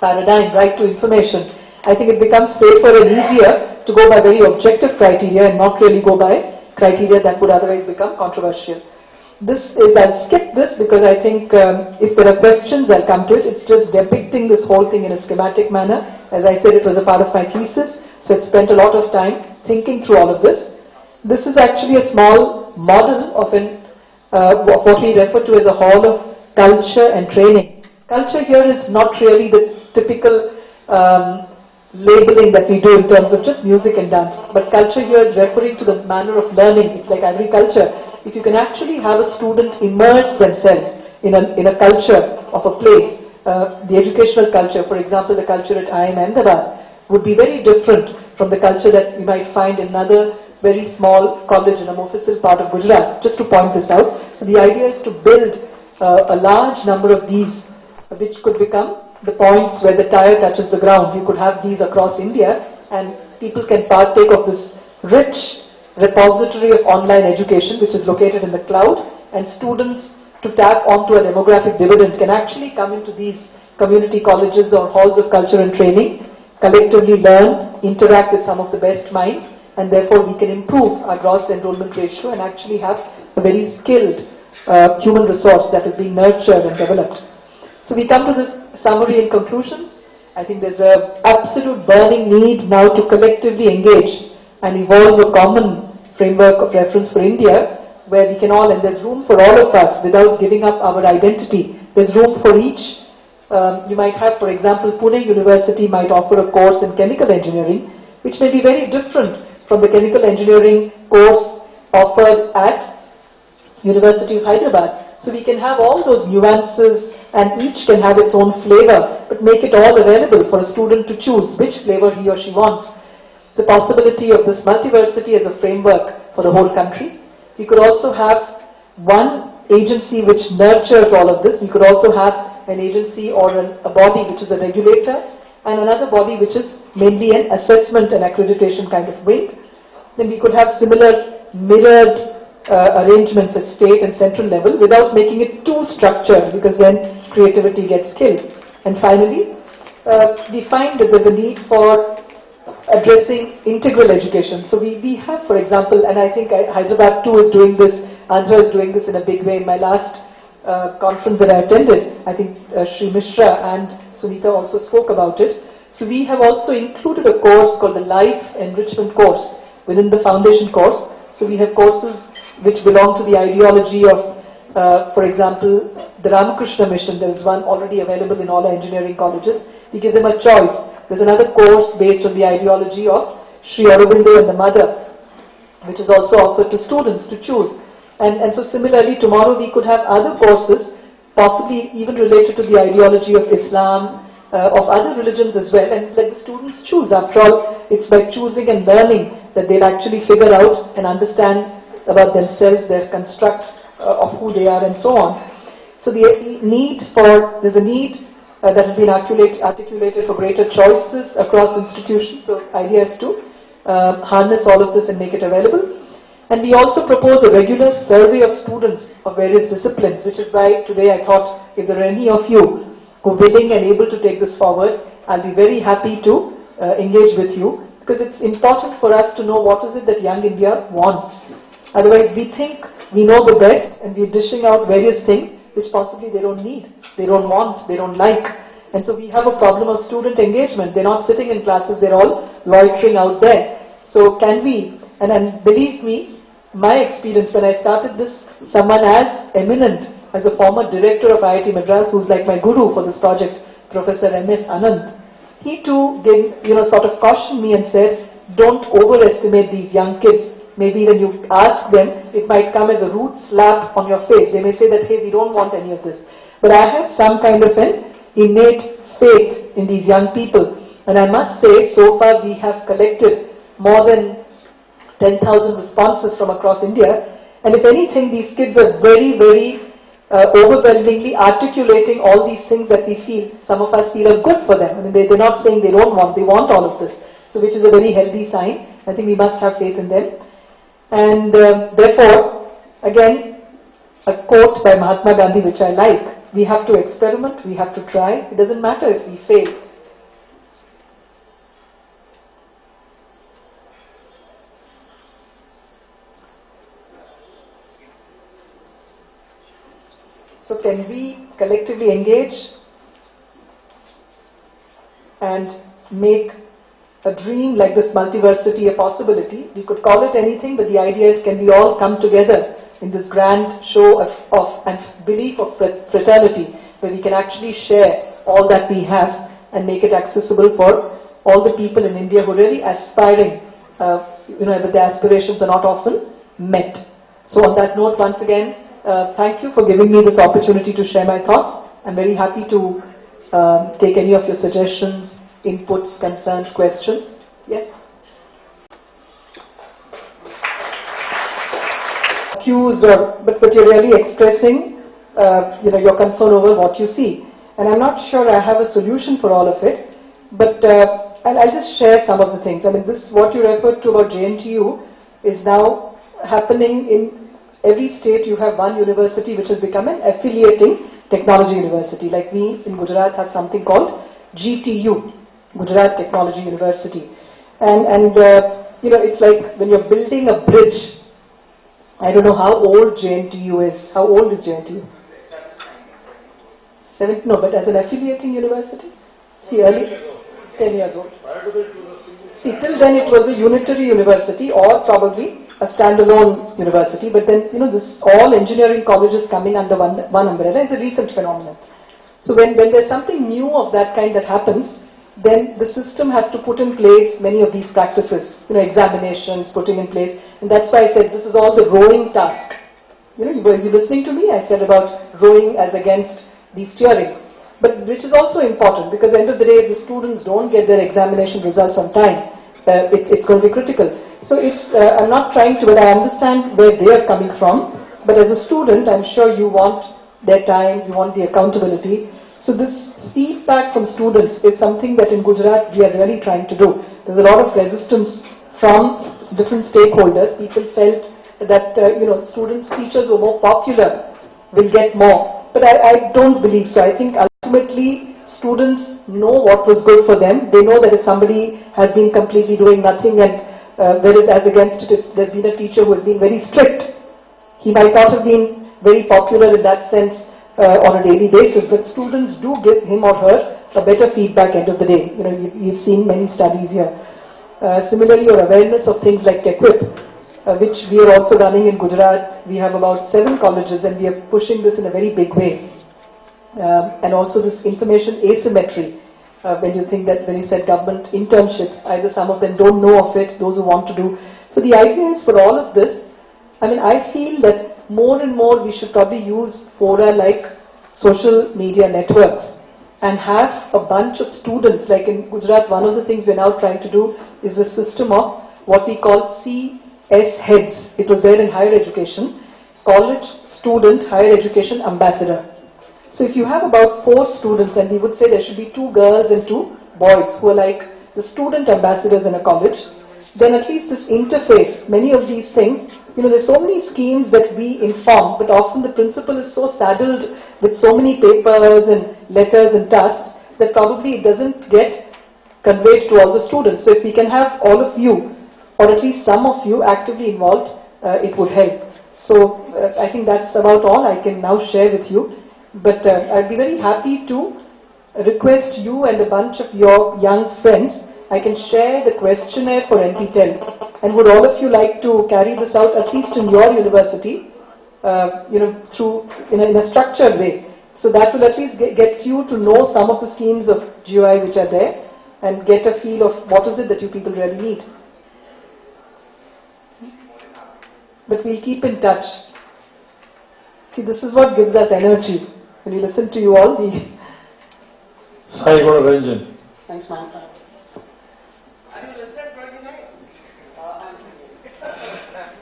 paradigm, right to information. I think it becomes safer and easier to go by very objective criteria and not really go by criteria that would otherwise become controversial. I'll skip this because I think if there are questions, I'll come to it. It's just depicting this whole thing in a schematic manner. As I said, it was a part of my thesis, so it spent a lot of time thinking through all of this. This is actually a small model of what we refer to as a hall of culture and training. Culture here is not really the typical labeling that we do in terms of just music and dance, but culture here is referring to the manner of learning. It's like agriculture. If you can actually have a student immerse themselves in a culture of a place, the educational culture, for example, the culture at IIM Ahmedabad, would be very different from the culture that we might find in another very small college in a Mofussil part of Gujarat, just to point this out. So the idea is to build a large number of these, which could become the points where the tire touches the ground. You could have these across India, and people can partake of this rich repository of online education, which is located in the cloud, and students, to tap onto a demographic dividend, can actually come into these community colleges or halls of culture and training, collectively learn, interact with some of the best minds, and therefore we can improve our gross enrollment ratio and actually have a very skilled human resource that is being nurtured and developed. So we come to this summary and conclusions. I think there's an absolute burning need now to collectively engage and evolve a common framework of reference for India, where we can all, and there's room for all of us without giving up our identity. There's room for each. You might have, for example, Pune University might offer a course in chemical engineering, which may be very different from the chemical engineering course offered at University of Hyderabad. So we can have all those nuances, and each can have its own flavor, but make it all available for a student to choose which flavor he or she wants. The possibility of this multiversity as a framework for the whole country. We could also have one agency which nurtures all of this. We could also have an agency or a body which is a regulator, and another body which is mainly an assessment and accreditation kind of wing. Then we could have similar mirrored arrangements at state and central level without making it too structured, because then creativity gets killed. And finally, we find that there's a need for addressing integral education. So we have, for example, and I think Hyderabad too is doing this, Andhra is doing this in a big way. In my last conference that I attended, I think Sri Mishra and Sunita also spoke about it. So we have also included a course called the Life Enrichment course within the foundation course. So we have courses which belong to the ideology of, for example, the Ramakrishna Mission. There is one already available in all our engineering colleges. We give them a choice. There's another course based on the ideology of Sri Aurobindo and the Mother, which is also offered to students to choose. And so similarly, tomorrow we could have other courses, possibly even related to the ideology of Islam, of other religions as well, and let the students choose. After all, it's by choosing and learning that they'll actually figure out and understand about themselves, their construct of who they are, and so on. So there's a need that has been articulated for greater choices across institutions. So idea is to harness all of this and make it available. And we also propose a regular survey of students of various disciplines, which is why today I thought if there are any of you who are willing and able to take this forward, I'll be very happy to engage with you, because it's important for us to know what is it that young India wants. Otherwise we think we know the best and we're dishing out various things which possibly they don't need, they don't want, they don't like. And so we have a problem of student engagement. They're not sitting in classes, they're all loitering out there. So can we, and believe me, my experience when I started this, someone as eminent as a former director of IIT Madras, who's like my guru for this project, Professor M.S. Anand, he too gave, sort of cautioned me and said, don't overestimate these young kids. Maybe when you ask them, it might come as a rude slap on your face. They may say that, hey, we don't want any of this. But I had some kind of an innate faith in these young people. And I must say, so far we have collected more than 10,000 responses from across India. And if anything, these kids are very, very overwhelmingly articulating all these things that we feel, some of us feel are good for them. I mean, they're not saying they don't want, they want all of this. So which is a very healthy sign. I think we must have faith in them. And therefore, again, a quote by Mahatma Gandhi which I like, we have to experiment, we have to try, it doesn't matter if we fail. collectively engage and make a dream like this multiversity a possibility. We could call it anything, but the idea is, can we all come together in this grand show of and belief of fraternity, where we can actually share all that we have and make it accessible for all the people in India who are really aspiring, but their aspirations are not often met. So on that note, once again, thank you for giving me this opportunity to share my thoughts. I'm very happy to take any of your suggestions, inputs, concerns, questions. Yes? Cues, but you're really expressing, your concern over what you see. And I'm not sure I have a solution for all of it, but I'll just share some of the things. I mean, this, what you referred to about JNTU, is now happening in every state. You have one university which has become an affiliating technology university. Like we in Gujarat have something called GTU, Gujarat Technology University. And it's like when you're building a bridge. I don't know how old JNTU is. How old is JNTU? No, but as an affiliating university? See, early, 10 years old. See, till then it was a unitary university or probably a standalone university, but then, this all engineering colleges coming under one umbrella is a recent phenomenon. So when there's something new of that kind that happens, then the system has to put in place many of these practices, examinations, putting in place, and that's why I said this is all the rowing task. Were you listening to me? I said about rowing as against the steering, but which is also important, because at the end of the day, if the students don't get their examination results on time, it's going to be critical. So I'm not trying to, but I understand where they are coming from, but as a student, I'm sure you want their time, you want the accountability. So this feedback from students is something that in Gujarat we are really trying to do. There's a lot of resistance from different stakeholders. People felt that students, teachers who are more popular will get more. But I don't believe so. I think ultimately students know what was good for them. They know that if somebody has been completely doing nothing, and whereas as against it, there's been a teacher who has been very strict. He might not have been very popular in that sense on a daily basis, but students do give him or her a better feedback end of the day. You've seen many studies here. Similarly, your awareness of things like TechWhip, which we are also running in Gujarat. We have about 7 colleges and we are pushing this in a very big way. And also this information asymmetry. When you said government internships, either some of them don't know of it, those who want to do. So the idea is for all of this, I feel that more and more we should probably use fora like social media networks and have a bunch of students. Like in Gujarat, one of the things we're now trying to do is a system of what we call CS heads. It was there in higher education, College Student Higher Education Ambassador. So if you have about 4 students, and we would say there should be 2 girls and 2 boys who are like the student ambassadors in a college, then at least this interface, many of these things, there's so many schemes that we inform, but often the principal is so saddled with so many papers and letters and tasks that probably it doesn't get conveyed to all the students. So if we can have all of you, or at least some of you actively involved, it would help. So I think that's about all I can now share with you. But I'd be very happy to request you and a bunch of your young friends. I can share the questionnaire for NPTEL. And would all of you like to carry this out, at least in your university, through in a structured way? So that will at least get you to know some of the schemes of GOI which are there, and get a feel of what is it that you people really need. But we'll keep in touch. See, this is what gives us energy. When we listen to you all, Sai Ranjan. Thanks, ma'am.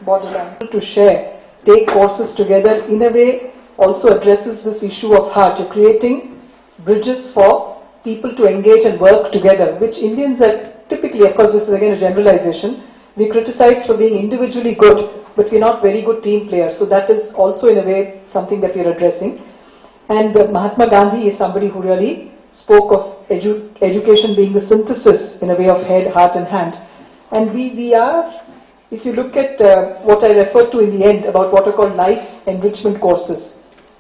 Borderline. To share, take courses together, in a way also addresses this issue of heart. You're creating bridges for people to engage and work together, which Indians are typically, of course this is again a generalization, we criticize for being individually good, but we're not very good team players. So that is also in a way something that we're addressing. And Mahatma Gandhi is somebody who really spoke of education being the synthesis in a way of head, heart and hand. And we are, if you look at what I referred to in the end about what are called life enrichment courses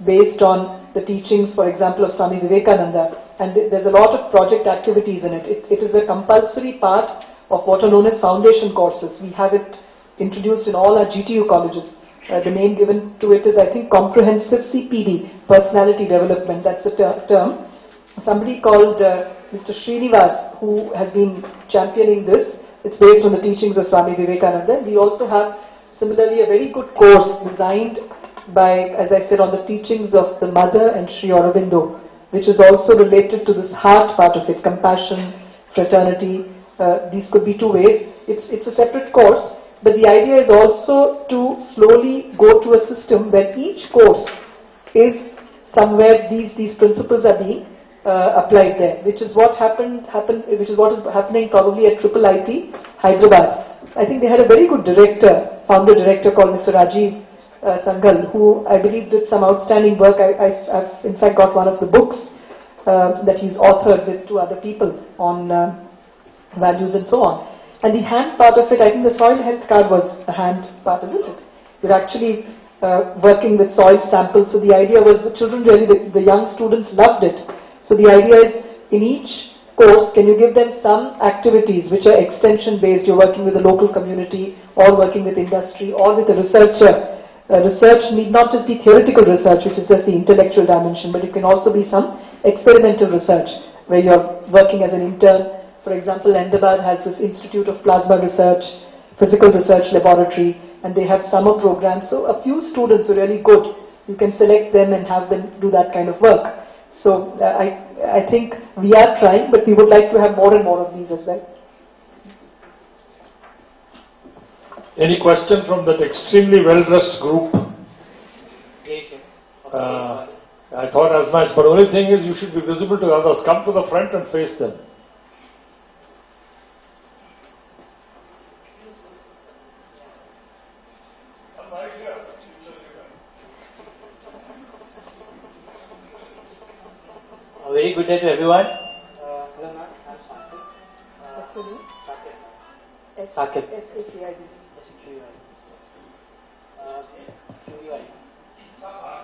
based on the teachings, for example, of Swami Vivekananda, and there's a lot of project activities in it. It is a compulsory part of what are known as foundation courses. We have it introduced in all our GTU colleges. The name given to it is, I think, Comprehensive CPD, Personality Development, that's the term. Somebody called Mr. Srinivas, who has been championing this. It's based on the teachings of Swami Vivekananda. We also have, similarly, a very good course designed by, as I said, on the teachings of the Mother and Sri Aurobindo, which is also related to this heart part of it, compassion, fraternity. These could be two ways. It's a separate course, but the idea is also to slowly go to a system where each course is somewhere these principles are being applied there, which is what which is what is happening probably at IIIT Hyderabad. I think they had a very good founder director called Mr. Rajiv Sangal, who I believe did some outstanding work. I've in fact got one of the books that he's authored with two other people on values and so on. And the hand part of it, I think the soil health card was a hand part, isn't it? We're actually working with soil samples. So the idea was the children really, the young students loved it. So the idea is, in each course, can you give them some activities which are extension based? You're working with the local community, or working with industry, or with a researcher. Research need not just be theoretical research, which is just the intellectual dimension, but it can also be some experimental research, where you're working as an intern. For example, Ahmedabad has this Institute of Plasma Research, Physical Research Laboratory, and they have summer programs. So a few students are really good. You can select them and have them do that kind of work. So I think we are trying, but we would like to have more and more of these as well. Any question from that extremely well-dressed group? I thought as much, but only thing is you should be visible to others. Come to the front and face them. A very good day to everyone. Hello ma'am, I'm Sakib. What's your name? Sakib. S-A-K-I-B.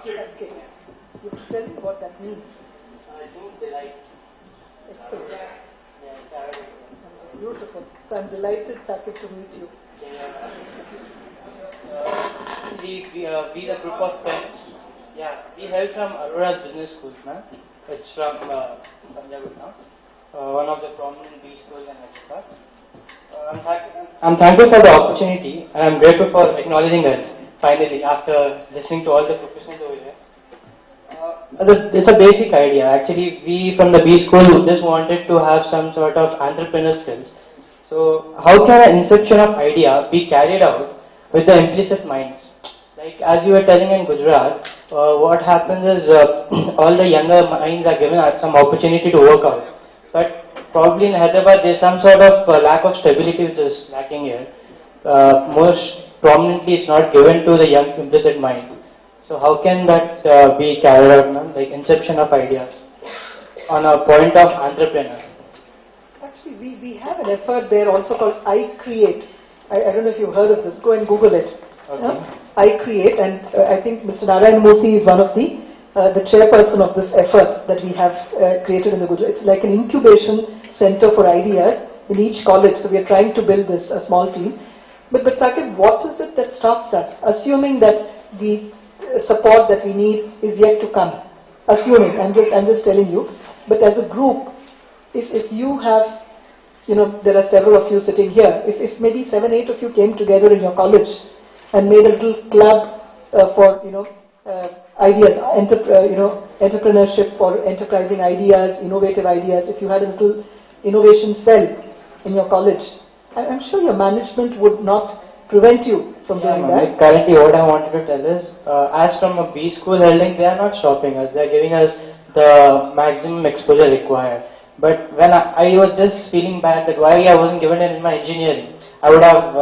Okay. You have to tell me what that means. It means delight. Excellent. Yeah, Beautiful. So I'm delighted, Sakib, to meet you. See, we the group of friends. Yeah, we hail from Aurora's Business School, ma'am. It's from Punjab now. One of the prominent B schools in Hyderabad. I'm thankful for the opportunity, and I'm grateful for acknowledging us finally after listening to all the professionals over here. It's a basic idea. Actually, we from the B school just wanted to have some sort of entrepreneur skills. So, how can an inception of idea be carried out with the implicit minds? Like as you were telling in Gujarat, what happens is all the younger minds are given some opportunity to work out. But probably in Hyderabad there's some sort of lack of stability which is lacking here. Most prominently it's not given to the young implicit minds. So how can that be carried out, ma'am? Like inception of ideas on a point of entrepreneur. Actually, we have an effort there also called I Create. I don't know if you've heard of this. Go and Google it. Okay. I Create, and I think Mr. Narayan Murthy is one of the chairperson of this effort that we have created in the Gujarat. It's like an incubation center for ideas in each college. So we are trying to build this, a small team. But Sakib, what is it that stops us? Assuming that the support that we need is yet to come. Assuming, I'm just telling you. But as a group, if you have, there are several of you sitting here. If maybe 7, 8 of you came together in your college and made a little club for, ideas, entrepreneurship or enterprising ideas, innovative ideas. If you had a little innovation cell in your college, I'm sure your management would not prevent you from doing that. Like currently what I wanted to tell is, as from a B school holding, they are not stopping us. They are giving us the maximum exposure required. But when I was just feeling bad that why I wasn't given it in my engineering, I would have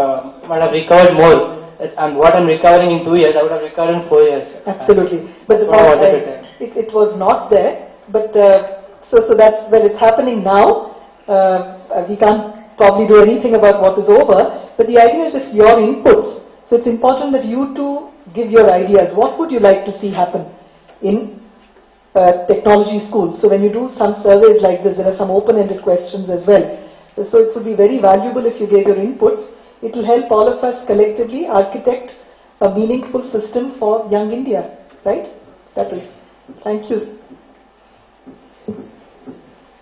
recovered more. And what I'm recovering in 2 years, I would have recovered in 4 years. Absolutely. But the point it was not there. But so that's it's happening now. We can't probably do anything about what is over. But the idea is if your inputs. So it's important that you too give your ideas. What would you like to see happen in technology schools. So when you do some surveys like this, there are some open-ended questions as well. So it would be very valuable if you gave your inputs. It will help all of us collectively architect a meaningful system for young India, right? That is. Thank you.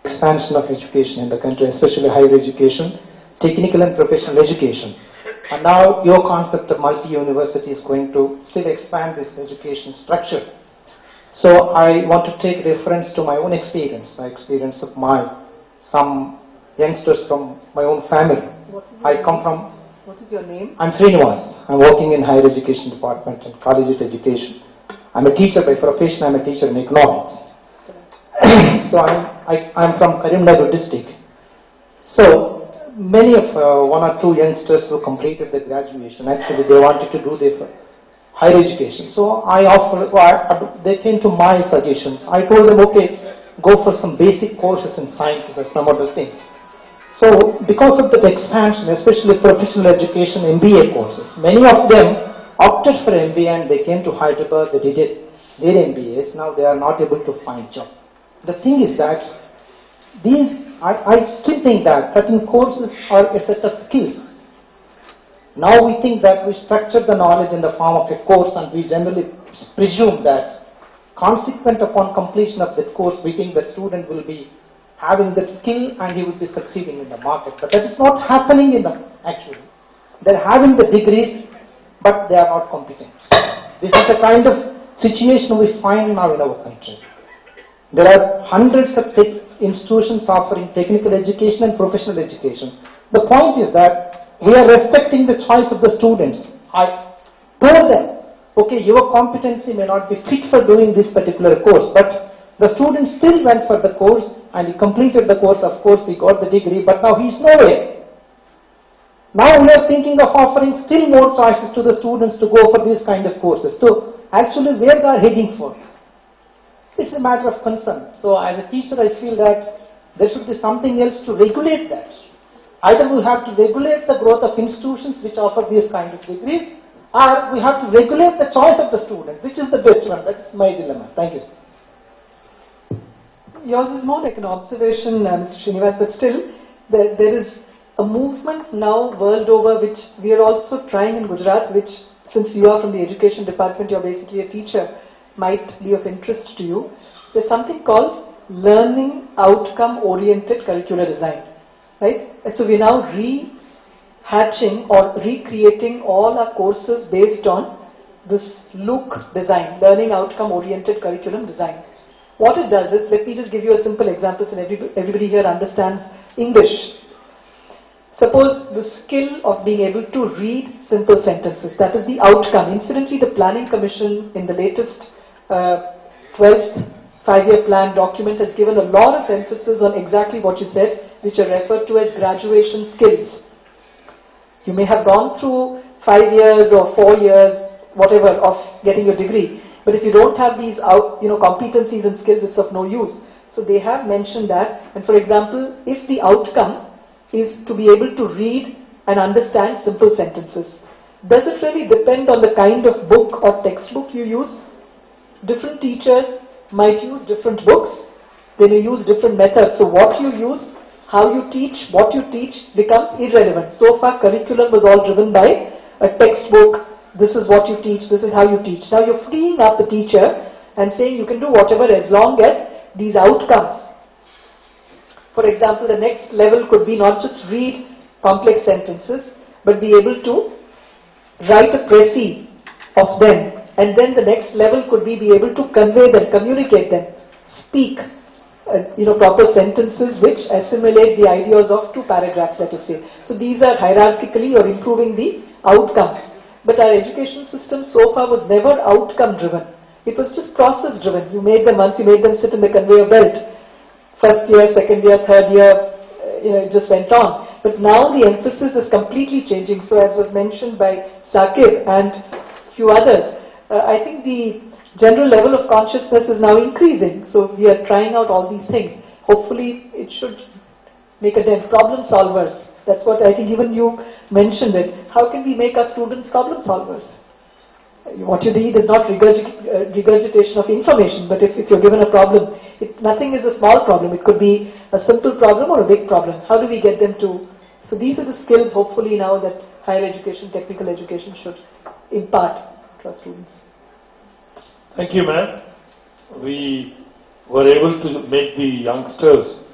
Expansion of education in the country, especially higher education, technical and professional education. And now your concept of multi-university is going to still expand this education structure. So I want to take reference to my own experience, of some youngsters from my own family. What is your name? I'm Srinivas. I'm working in higher education department and collegiate education. I'm a teacher by profession. I'm a teacher in economics. So I'm from Karimnagar district. So many of one or two youngsters who completed the graduation, actually they wanted to do their higher education. So they came to my suggestions. I told them, okay, go for some basic courses in sciences and some other things. So because of that expansion, especially professional education, MBA courses, many of them opted for MBA and they came to Hyderabad, they did their MBAs. Now they are not able to find job. The thing is that I still think that certain courses are a set of skills. Now we think that we structure the knowledge in the form of a course and we generally presume that consequent upon completion of that course, we think the student will be having that skill and he will be succeeding in the market. But that is not happening actually. They're having the degrees, but they are not competent. This is the kind of situation we find now in our country. There are hundreds of institutions offering technical education and professional education. The point is that we are respecting the choice of the students. I told them, okay, your competency may not be fit for doing this particular course, but the student still went for the course and he completed the course. Of course, he got the degree, but now he is nowhere. Now we are thinking of offering still more choices to the students to go for these kind of courses. So actually where they are heading for? It's a matter of concern. So as a teacher, I feel that there should be something else to regulate that. Either we have to regulate the growth of institutions which offer these kind of degrees, or we have to regulate the choice of the student, which is the best one. That's my dilemma. Thank you. Yours is more like an observation, Mr. Srinivas, but still, there is a movement now world over which we are also trying in Gujarat, which, since you are from the education department, you're basically a teacher, might be of interest to you. There's something called learning outcome-oriented curricular design, right? And so we're now rehatching or recreating all our courses based on this LOOC design, learning outcome-oriented curriculum design. What it does is, let me just give you a simple example so everybody here understands English. Suppose the skill of being able to read simple sentences, that is the outcome. Incidentally, the Planning Commission in the latest 12th 5-year plan document has given a lot of emphasis on exactly what you said, which are referred to as graduation skills. You may have gone through 5 years or 4 years, whatever, of getting your degree, but if you don't have these competencies and skills, it's of no use. So they have mentioned that, and for example, if the outcome is to be able to read and understand simple sentences, does it really depend on the kind of book or textbook you use? Different teachers might use different books, they may use different methods. So what you use, how you teach, what you teach becomes irrelevant. So far curriculum was all driven by a textbook, this is what you teach, this is how you teach. Now you're freeing up the teacher and saying you can do whatever as long as these outcomes. For example, the next level could be not just read complex sentences, but be able to write a précis of them. And then the next level could be able to convey them, communicate them, speak, proper sentences which assimilate the ideas of 2 paragraphs, let us say. So these are hierarchically you're improving the outcomes. But our education system so far was never outcome driven. It was just process driven. Once you made them sit in the conveyor belt, first year, second year, third year, it just went on. But now the emphasis is completely changing. So as was mentioned by Saqib and few others, I think the general level of consciousness is now increasing. So we are trying out all these things. Hopefully it should make a dent. Problem solvers. That's what I think even you mentioned it. How can we make our students problem solvers? What you need is not regurgitation of information, but if you're given a problem, nothing is a small problem. It could be a simple problem or a big problem. How do we get them to... So these are the skills, hopefully, now that higher education, technical education should impart to our students. Thank you, ma'am. We were able to make the youngsters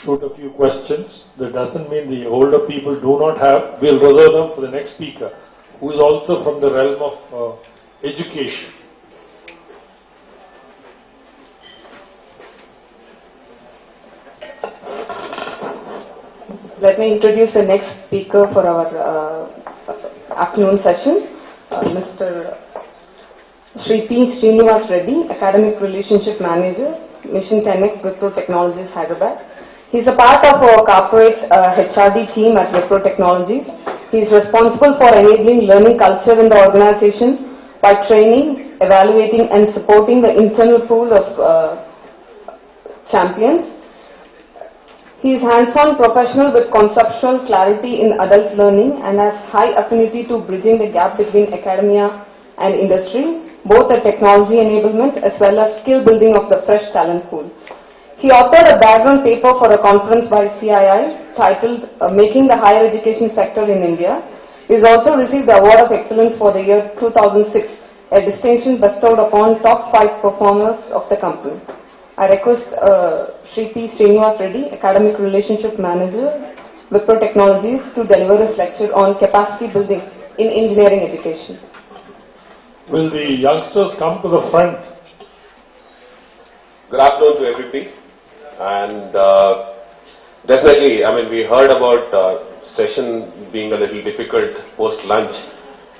shoot a few questions. That doesn't mean the older people do not have. We'll reserve them for the next speaker, who is also from the realm of education. Let me introduce the next speaker for our afternoon session, Mr. Shri P. Srinivas Reddy, Academic Relationship Manager, Mission 10X Wipro Technologies, Hyderabad. He is a part of our corporate HRD team at Wipro Technologies. He is responsible for enabling learning culture in the organization by training, evaluating and supporting the internal pool of champions. He is hands-on professional with conceptual clarity in adult learning and has high affinity to bridging the gap between academia and industry, both at technology enablement as well as skill building of the fresh talent pool. He authored a background paper for a conference by CII titled Making the Higher Education Sector in India. He has also received the Award of Excellence for the year 2006, a distinction bestowed upon top 5 performers of the company. I request Shri P. Srinivas Reddy, Academic Relationship Manager, Wipro Technologies, to deliver his lecture on capacity building in engineering education. Will the youngsters come to the front? Good afternoon to everybody. And definitely, I mean, we heard about session being a little difficult post-lunch,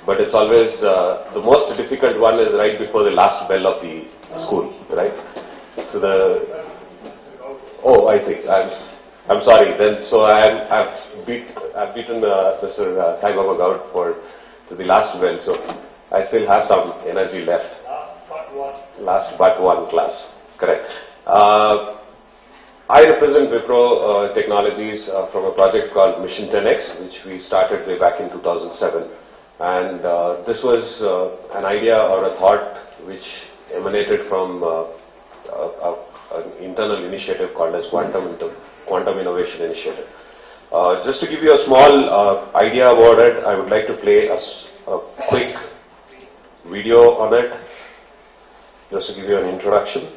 but it's always the most difficult one is right before the last bell of the school, right? So I see. I'm sorry. Then so I've beaten Mr. Sai Baba Gaud to the last bell. So I still have some energy left. Last but one class. Correct. I represent Wipro Technologies from a project called Mission 10X, which we started way back in 2007. And this was an idea or a thought which emanated from an internal initiative called as Quantum Innovation Initiative. Just to give you a small idea about it, I would like to play a quick video on it, just to give you an introduction.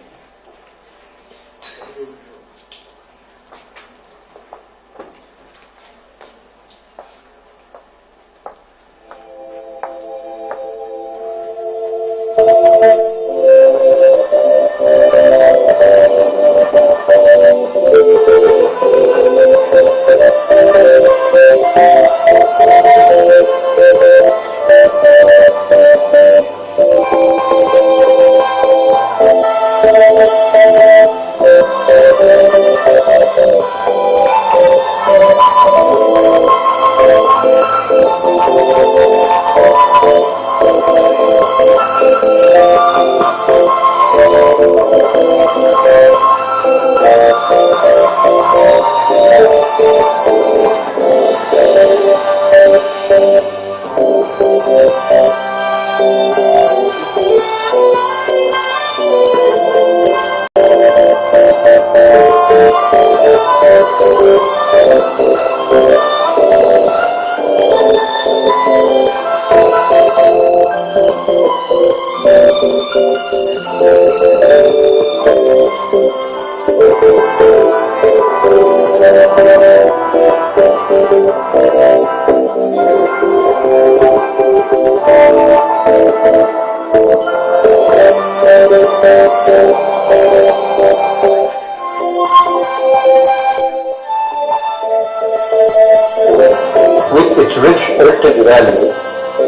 With its rich heritage value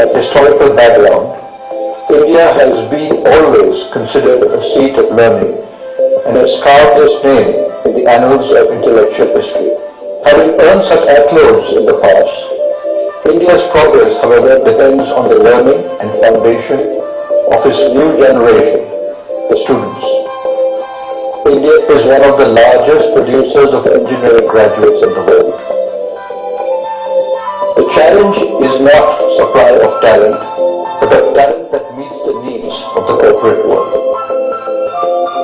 and historical background, India has been always considered a seat of learning and has carved its name in the annals of intellectual history. Having earned such accolades in the past, India's progress, however, depends on the learning and foundation of its new generation, the students. India is one of the largest producers of engineering graduates in the world. The challenge is not supply of talent, but a talent that meets the needs of the corporate world.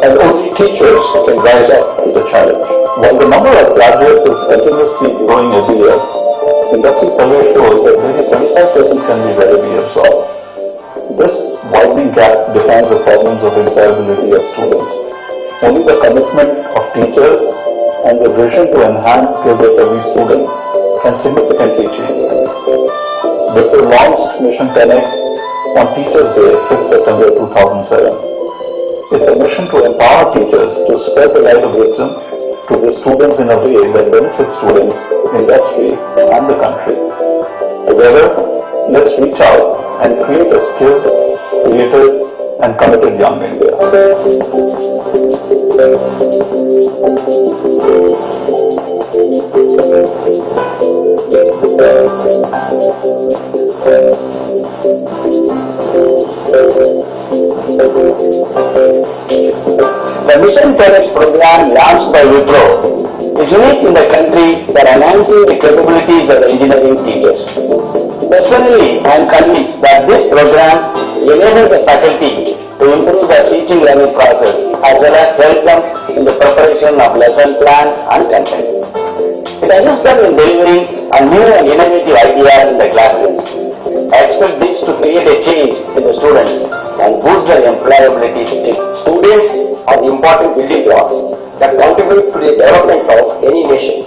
And only teachers can rise up to the challenge. While the number of graduates is continuously growing every year, industry survey shows that maybe 25% can be readily absorbed. This widening gap defines the problems of employability of students. Only the commitment of teachers and the vision to enhance skills of every student can significantly change things. Wipro launched Mission 10X on Teachers' Day, 5th September 2007. It's a mission to empower teachers to spread the light of wisdom to the students in a way that benefits students, industry, and the country. Together, let's reach out and create a skilled, creative, and committed young India. The Mission 10X program launched by Wipro is unique in the country for enhancing the capabilities of the engineering teachers. Personally, I am convinced that this program enables the faculty to improve the teaching learning process as well as help them in the preparation of lesson plan and content. It assists them in delivering new and innovative ideas in the classroom. I expect this to create a change in the students and boost their employability skill. Students are the important building blocks that contribute to the development of any nation.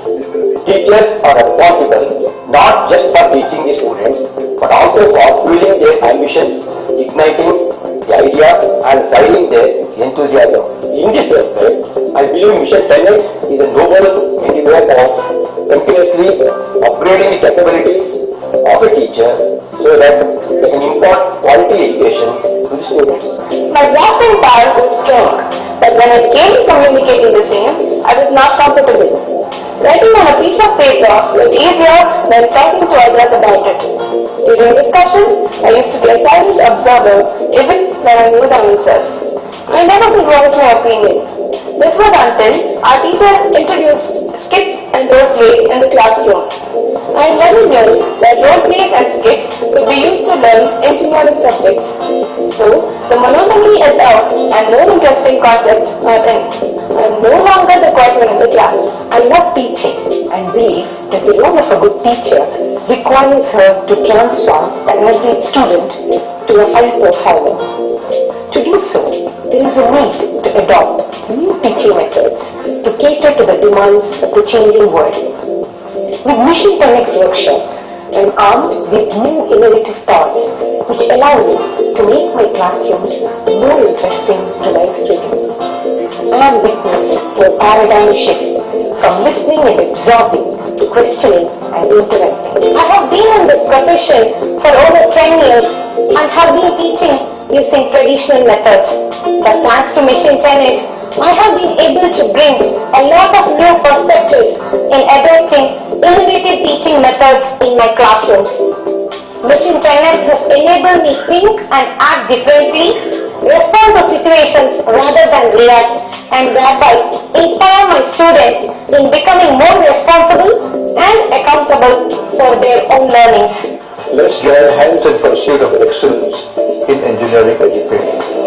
Teachers are responsible not just for teaching the students, but also for fueling their ambitions, igniting the ideas and guiding their enthusiasm. In this respect, I believe Mission 10X is a noble endeavor of continuously upgrading the capabilities of a teacher so that they can impart quality education to the students. My grasping power was strong, but when it came to communicating the same, I was not comfortable. Writing on a piece of paper was easier than talking to others about it. During discussions, I used to be a silent observer even when I knew the answers. I never could voice my opinion. This was until our teacher introduced skits and role plays in the classroom. I never knew that role plays and skits could be used to learn engineering subjects. So, the monotony is out and more interesting concepts are in. I am no longer the quiet one in the class. I love teaching and believe that the role of a good teacher requires her to transform an average student to a high performer. To do so, there is a need to adopt new teaching methods to cater to the demands of the changing world. With Mission 10X workshops, I am armed with new innovative thoughts which allow me to make my classrooms more interesting to my students. I am witness to a paradigm shift from listening and absorbing to questioning and interacting. I have been in this profession for over 10 years and have been teaching using traditional methods. But thanks to Mission 10X, I have been able to bring a lot of new perspectives in adopting innovative teaching methods in my classrooms. Mission 10X has enabled me think and act differently, respond to situations rather than react, and thereby inspire my students in becoming more responsible and accountable for their own learnings. Let's join hands in pursuit of excellence in engineering education.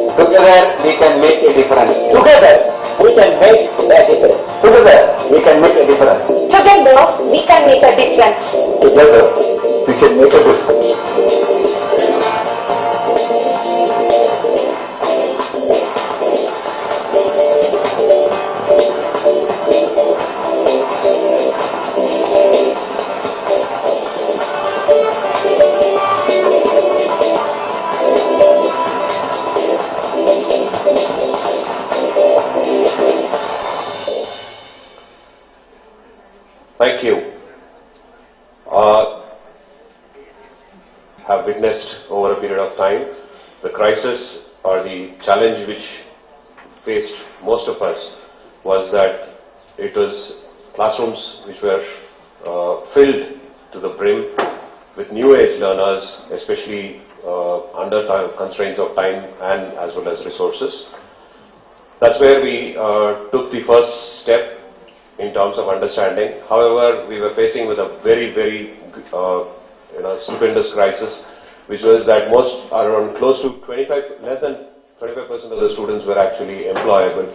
Together we can make a difference. Together we can make a difference. Together we can make a difference. Together we can make a difference. Together we can make a difference. Thank you. Have witnessed over a period of time the crisis or the challenge which faced most of us was that it was classrooms which were filled to the brim with new age learners, especially under constraints of time and as well as resources. That's where we took the first step in terms of understanding. However, we were facing with a very, very stupendous crisis, which was that most around close to less than 25% of the students were actually employable.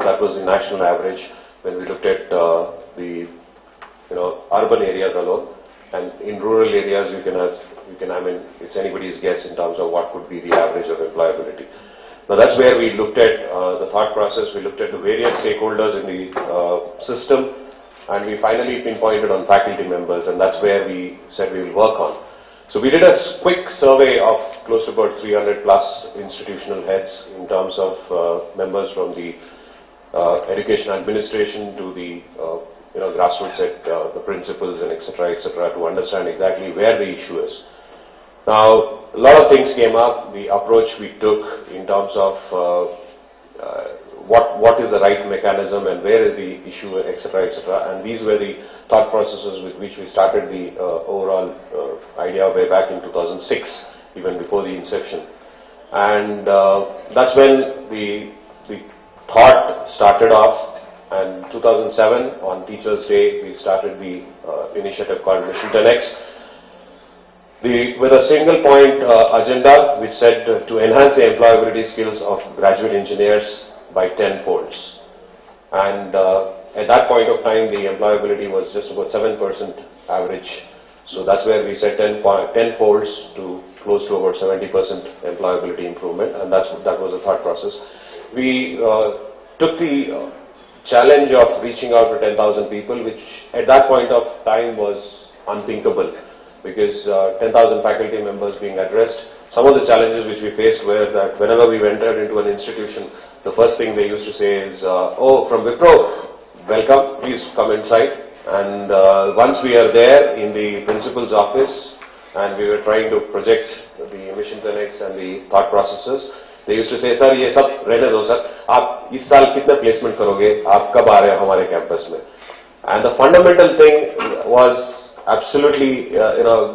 That was the national average when we looked at the urban areas alone. And in rural areas, I mean, it's anybody's guess in terms of what could be the average of employability. Now that's where we looked at the thought process. We looked at the various stakeholders in the system, and we finally pinpointed on faculty members, and that's where we said we will work on. So we did a quick survey of close to about 300 plus institutional heads in terms of members from the education administration to the grassroots at the principals and etc., to understand exactly where the issue is. Now, a lot of things came up. The approach we took in terms of what is the right mechanism and where is the issue, etc., and these were the thought processes with which we started the overall idea way back in 2006, even before the inception. And that's when the thought started off. And 2007, on Teachers' Day, we started the initiative called Mission 10X. With a single point agenda which said to enhance the employability skills of graduate engineers by 10 folds. And at that point of time, the employability was just about 7% average. So that's where we said 10 folds to close to about 70% employability improvement, and that was the thought process. We took the challenge of reaching out to 10,000 people, which at that point of time was unthinkable, because 10,000 faculty members being addressed. Some of the challenges which we faced were that whenever we entered into an institution, the first thing they used to say is, oh, from Wipro, welcome, please come inside. And once we are there in the principal's office and we were trying to project the Mission 10X and the thought processes, they used to say, sir, ये सब रहने दो sir, आप इस साल कितने placement करोगे, आप कब आ रहे हो हमारे campus में? And the fundamental thing was absolutely,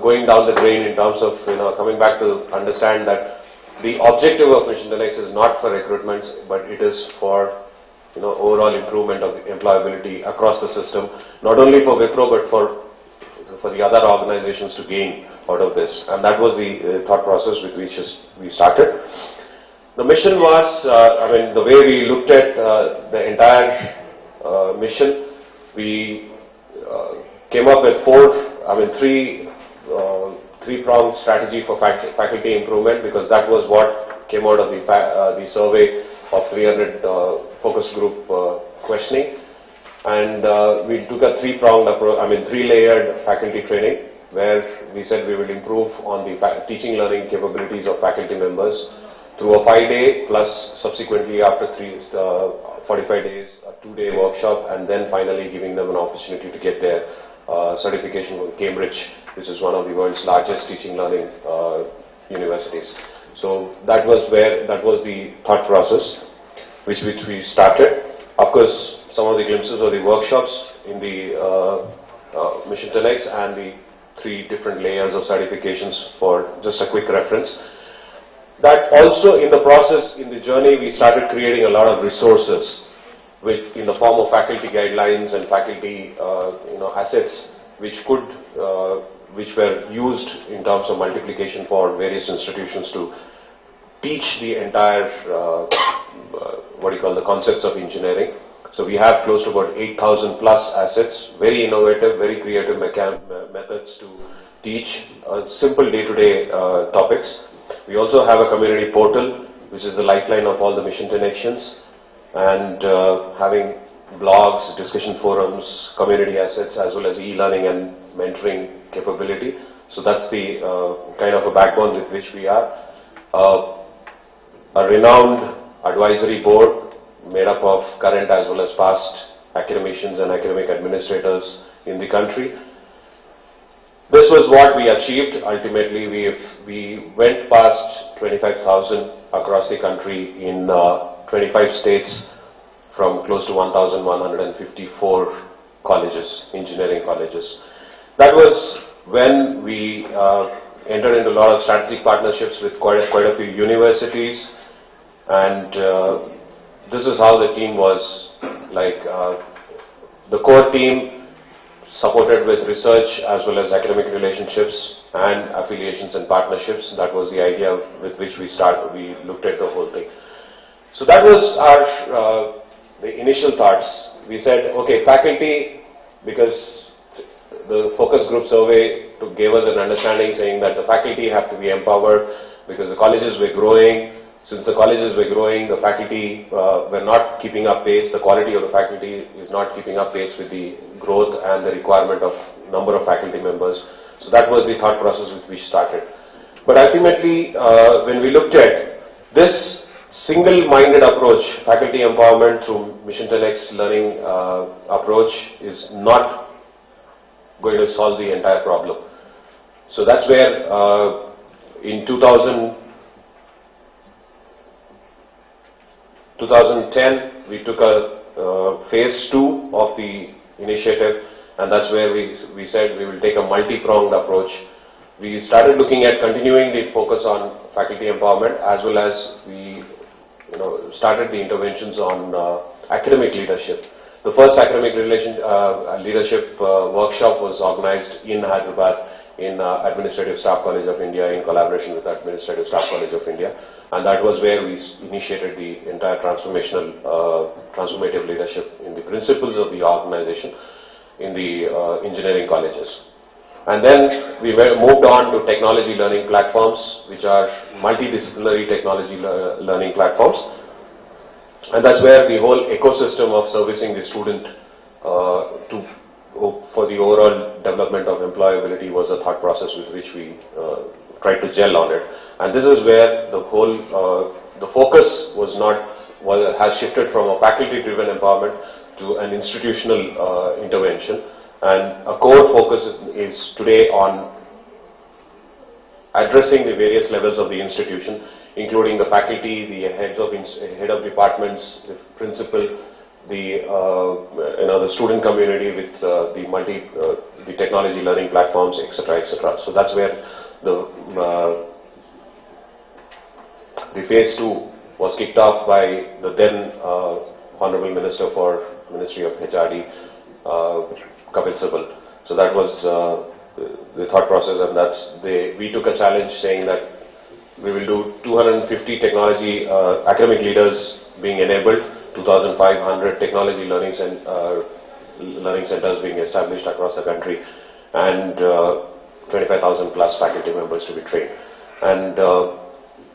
going down the drain in terms of, coming back to understand that the objective of Mission 10X is not for recruitments, but it is for, overall improvement of the employability across the system, not only for Wipro, but for the other organizations to gain out of this. And that was the thought process with which we started. The mission was, the way we looked at the entire mission, we came up with three-pronged strategy for faculty improvement, because that was what came out of the survey of 300 focus group questioning. And we took a three-pronged approach, three-layered faculty training, where we said we will improve on the teaching learning capabilities of faculty members through a 5-day plus subsequently after 45 days, a 2-day workshop, and then finally giving them an opportunity to get their certification from Cambridge, which is one of the world's largest teaching learning universities. So that was the thought process which we started. Of course, some of the glimpses of the workshops in the Mission 10X and the 3 different layers of certifications for just a quick reference. That also in the process, in the journey, we started creating a lot of resources in the form of faculty guidelines and faculty assets which were used in terms of multiplication for various institutions to teach the entire the concepts of engineering. So we have close to about 8,000 plus assets, very innovative, very creative methods to teach simple day-to-day topics. We also have a community portal, which is the lifeline of all the Mission 10 actions, and having blogs, discussion forums, community assets, as well as e-learning and mentoring capability. So that's the kind of a backbone with which we are. A renowned advisory board made up of current as well as past academicians and academic administrators in the country. This was what we achieved. Ultimately, we went past 25,000 across the country in 25 states from close to 1,154 colleges, engineering colleges. That was when we entered into a lot of strategic partnerships with quite a few universities, and this is how the team was like. The core team supported with research as well as academic relationships and affiliations and partnerships. That was the idea with which we looked at the whole thing. So that was our the initial thoughts. We said, okay, faculty, because the focus group survey gave us an understanding saying that the faculty have to be empowered because the colleges were growing. Since the colleges were growing, the faculty were not keeping up pace. The quality of the faculty is not keeping up pace with the growth and the requirement of number of faculty members. So that was the thought process with which started. But ultimately, when we looked at this single-minded approach, faculty empowerment through Mission 10X learning approach is not going to solve the entire problem. So that's where in 2010 we took a phase 2 of the initiative, and that's where we said we will take a multi-pronged approach. We started looking at continuing the focus on faculty empowerment, as well as we started the interventions on academic leadership. The first academic leadership workshop was organized in Hyderabad in Administrative Staff College of India in collaboration with Administrative Staff College of India, and that was where we initiated the entire transformative leadership in the principles of the organization in the engineering colleges. And then we moved on to technology learning platforms, which are multidisciplinary technology learning platforms, and that's where the whole ecosystem of servicing the student for the overall development of employability was a thought process with which we tried to gel on it. And this is where the whole, the focus has shifted from a faculty-driven empowerment to an institutional intervention. And a core focus is today on addressing the various levels of the institution, including the faculty, the head of departments, the principal, the student community with the technology learning platforms, etc., etc. So that's where the phase 2 was kicked off by the then Honorable Minister for Ministry of HRD, Kapil Sibal. So that was the thought process, and we took a challenge saying that we will do 250 technology academic leaders being enabled, 2,500 technology learning centers being established across the country, and 25,000 plus faculty members to be trained. And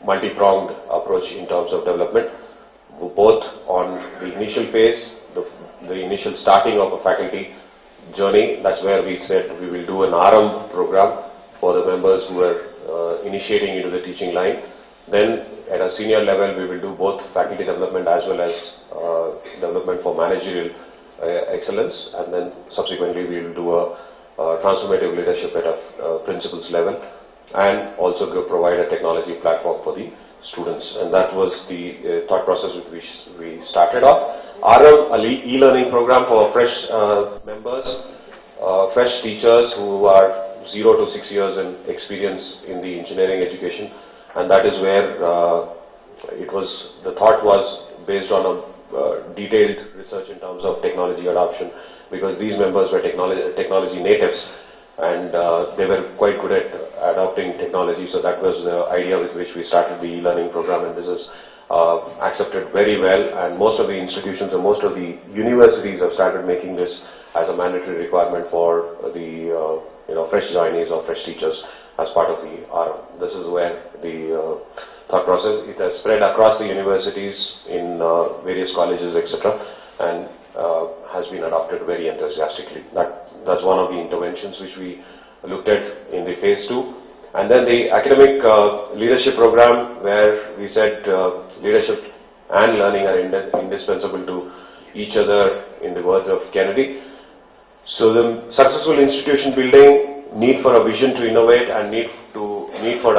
multi-pronged approach in terms of development, both on the initial phase, the initial starting of a faculty journey. That's where we said we will do an RM program for the members who are initiating into the teaching line. Then at a senior level, we will do both faculty development as well as development for managerial excellence, and then subsequently we will do a transformative leadership at a principal's level, and also provide a technology platform for the students. And that was the thought process with which we started off. RM, an e-learning program for fresh members, fresh teachers who are 0 to 6 years in experience in the engineering education, and that is where the thought was based on a detailed research in terms of technology adoption, because these members were technology natives, and they were quite good at adopting technology. So that was the idea with which we started the e-learning program, and this is accepted very well, and most of the institutions and most of the universities have started making this as a mandatory requirement for the fresh joinees or fresh teachers as part of the RM. This is where the thought process, it has spread across the universities in various colleges, etc., and has been adopted very enthusiastically. That's one of the interventions which we looked at in the phase 2. And then the academic leadership program, where we said leadership and learning are indispensable to each other, in the words of Kennedy. So the successful institution building, need for a vision to innovate, and need for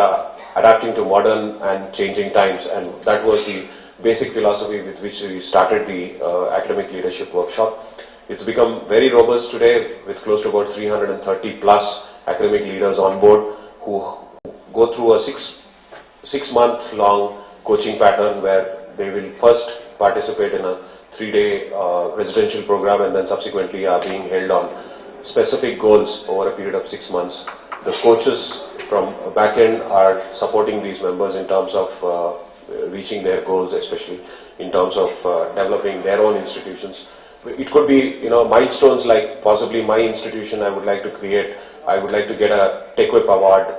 adapting to modern and changing times, and that was the basic philosophy with which we started the academic leadership workshop. It's become very robust today with close to about 330 plus academic leaders on board who go through a six-month long coaching pattern where they will first participate in a 3-day residential program and then subsequently are being held on specific goals over a period of 6 months. The coaches from back end are supporting these members in terms of reaching their goals, especially in terms of developing their own institutions. It could be, milestones like possibly my institution I would like to create. I would like to get a TechWhip award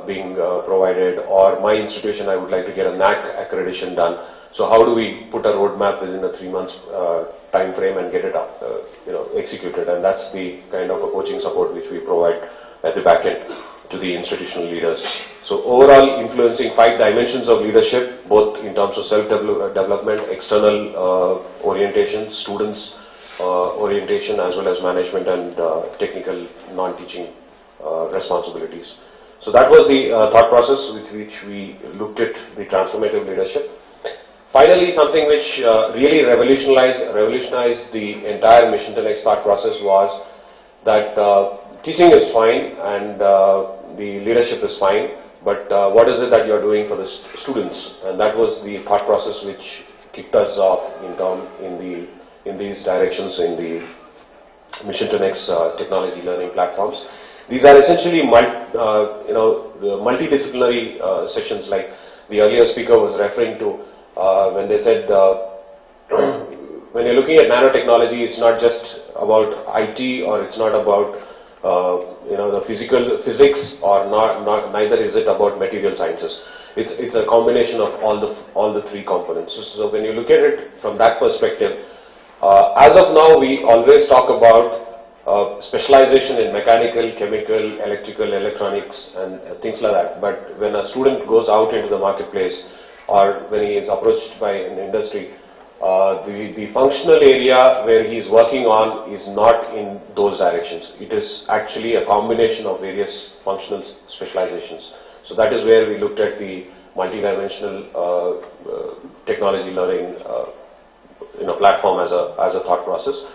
being provided, or my institution I would like to get a NAAC accreditation done. So how do we put a roadmap within a 3 months time frame and get it up, executed? And that's the kind of a coaching support which we provide at the back end to the institutional leaders. So overall, influencing 5 dimensions of leadership, both in terms of self-development, external orientation, students orientation, as well as management and technical non-teaching responsibilities. So that was the thought process with which we looked at the transformative leadership. Finally, something which really revolutionized the entire Mission 10X thought process was that teaching is fine and the leadership is fine, but what is it that you are doing for the students? And that was the thought process which kicked us off in these directions in the Mission 10X technology learning platforms. These are essentially multidisciplinary sessions, like the earlier speaker was referring to. When they said, when you're looking at nanotechnology, it's not just about IT, or it's not about the physics, or neither is it about material sciences. It's a combination of all the 3 components. So when you look at it from that perspective, as of now we always talk about specialization in mechanical, chemical, electrical, electronics, and things like that. But when a student goes out into the marketplace, or when he is approached by an industry, the functional area where he is working on is not in those directions. It is actually a combination of various functional specializations. So that is where we looked at the multidimensional technology learning platform as a thought process.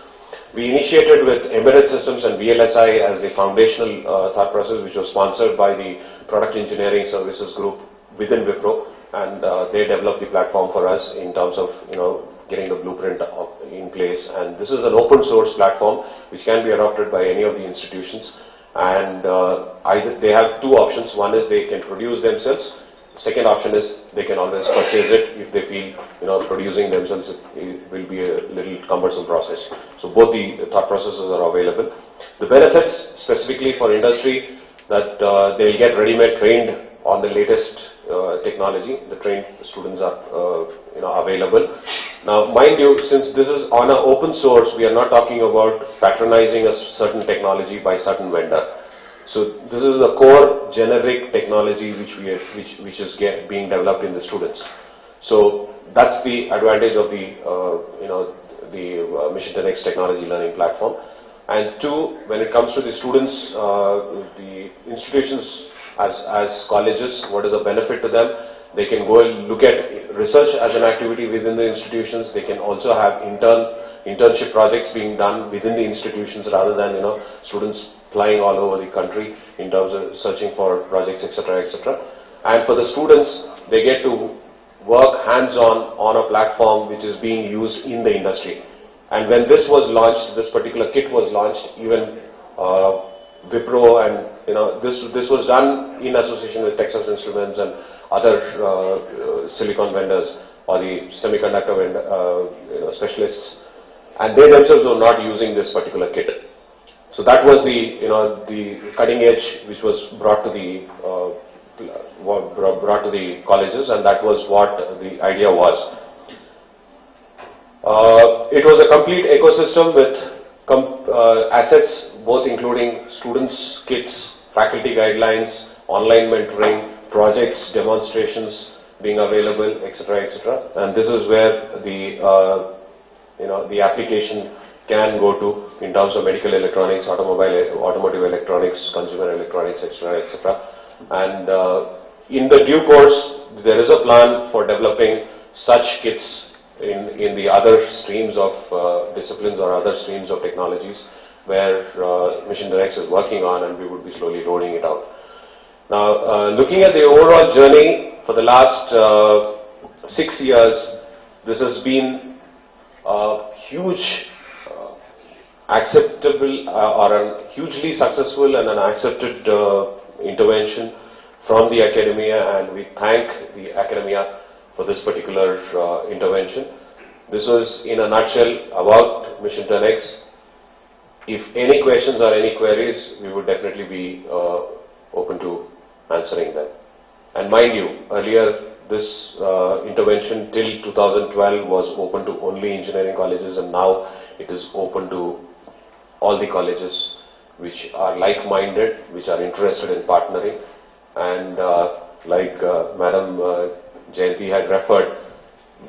We initiated with embedded systems and VLSI as the foundational thought process, which was sponsored by the Product Engineering Services Group within Wipro. And they developed the platform for us in terms of getting the blueprint in place. And this is an open source platform which can be adopted by any of the institutions. And they have 2 options. One is they can produce themselves. Second option is they can always purchase it if they feel producing themselves it will be a little cumbersome process. So both the thought processes are available. The benefits specifically for industry, that they'll get ready-made trained on the latest technology. The trained students are available. Now mind you, since this is on an open source, we are not talking about patronizing a certain technology by certain vendor. So this is the core generic technology which is being developed in the students. So that's the advantage of the Mission 10X technology learning platform. And 2, when it comes to the students, the institutions as colleges, what is the benefit to them? They can go and look at research as an activity within the institutions. They can also have internship projects being done within the institutions, rather than students flying all over the country in terms of searching for projects, etc., etc. And for the students, they get to work hands-on on a platform which is being used in the industry. And when this was launched, this particular kit was launched, even Wipro and this was done in association with Texas Instruments and other silicon vendors or the semiconductor specialists, and they themselves were not using this particular kit. So that was the cutting edge which was brought to the colleges, and that was what the idea was. It was a complete ecosystem with assets, both including students, kits, faculty guidelines, online mentoring, projects, demonstrations being available, etc., etc. And this is where the application can go to in terms of medical electronics, automotive electronics, consumer electronics, etc., etc. And in the due course, there is a plan for developing such kits in the other streams of disciplines or other streams of technologies where Mission 10X is working on, and we would be slowly rolling it out. Now, looking at the overall journey for the last 6 years, this has been a huge acceptable or a hugely successful and an accepted intervention from the academia, and we thank the academia for this particular intervention. This was in a nutshell about Mission 10X. If any questions or any queries, we would definitely be open to answering them. And mind you, earlier this intervention till 2012 was open to only engineering colleges, and now it is open to all the colleges which are like-minded, which are interested in partnering. And like Madam Jayanti had referred,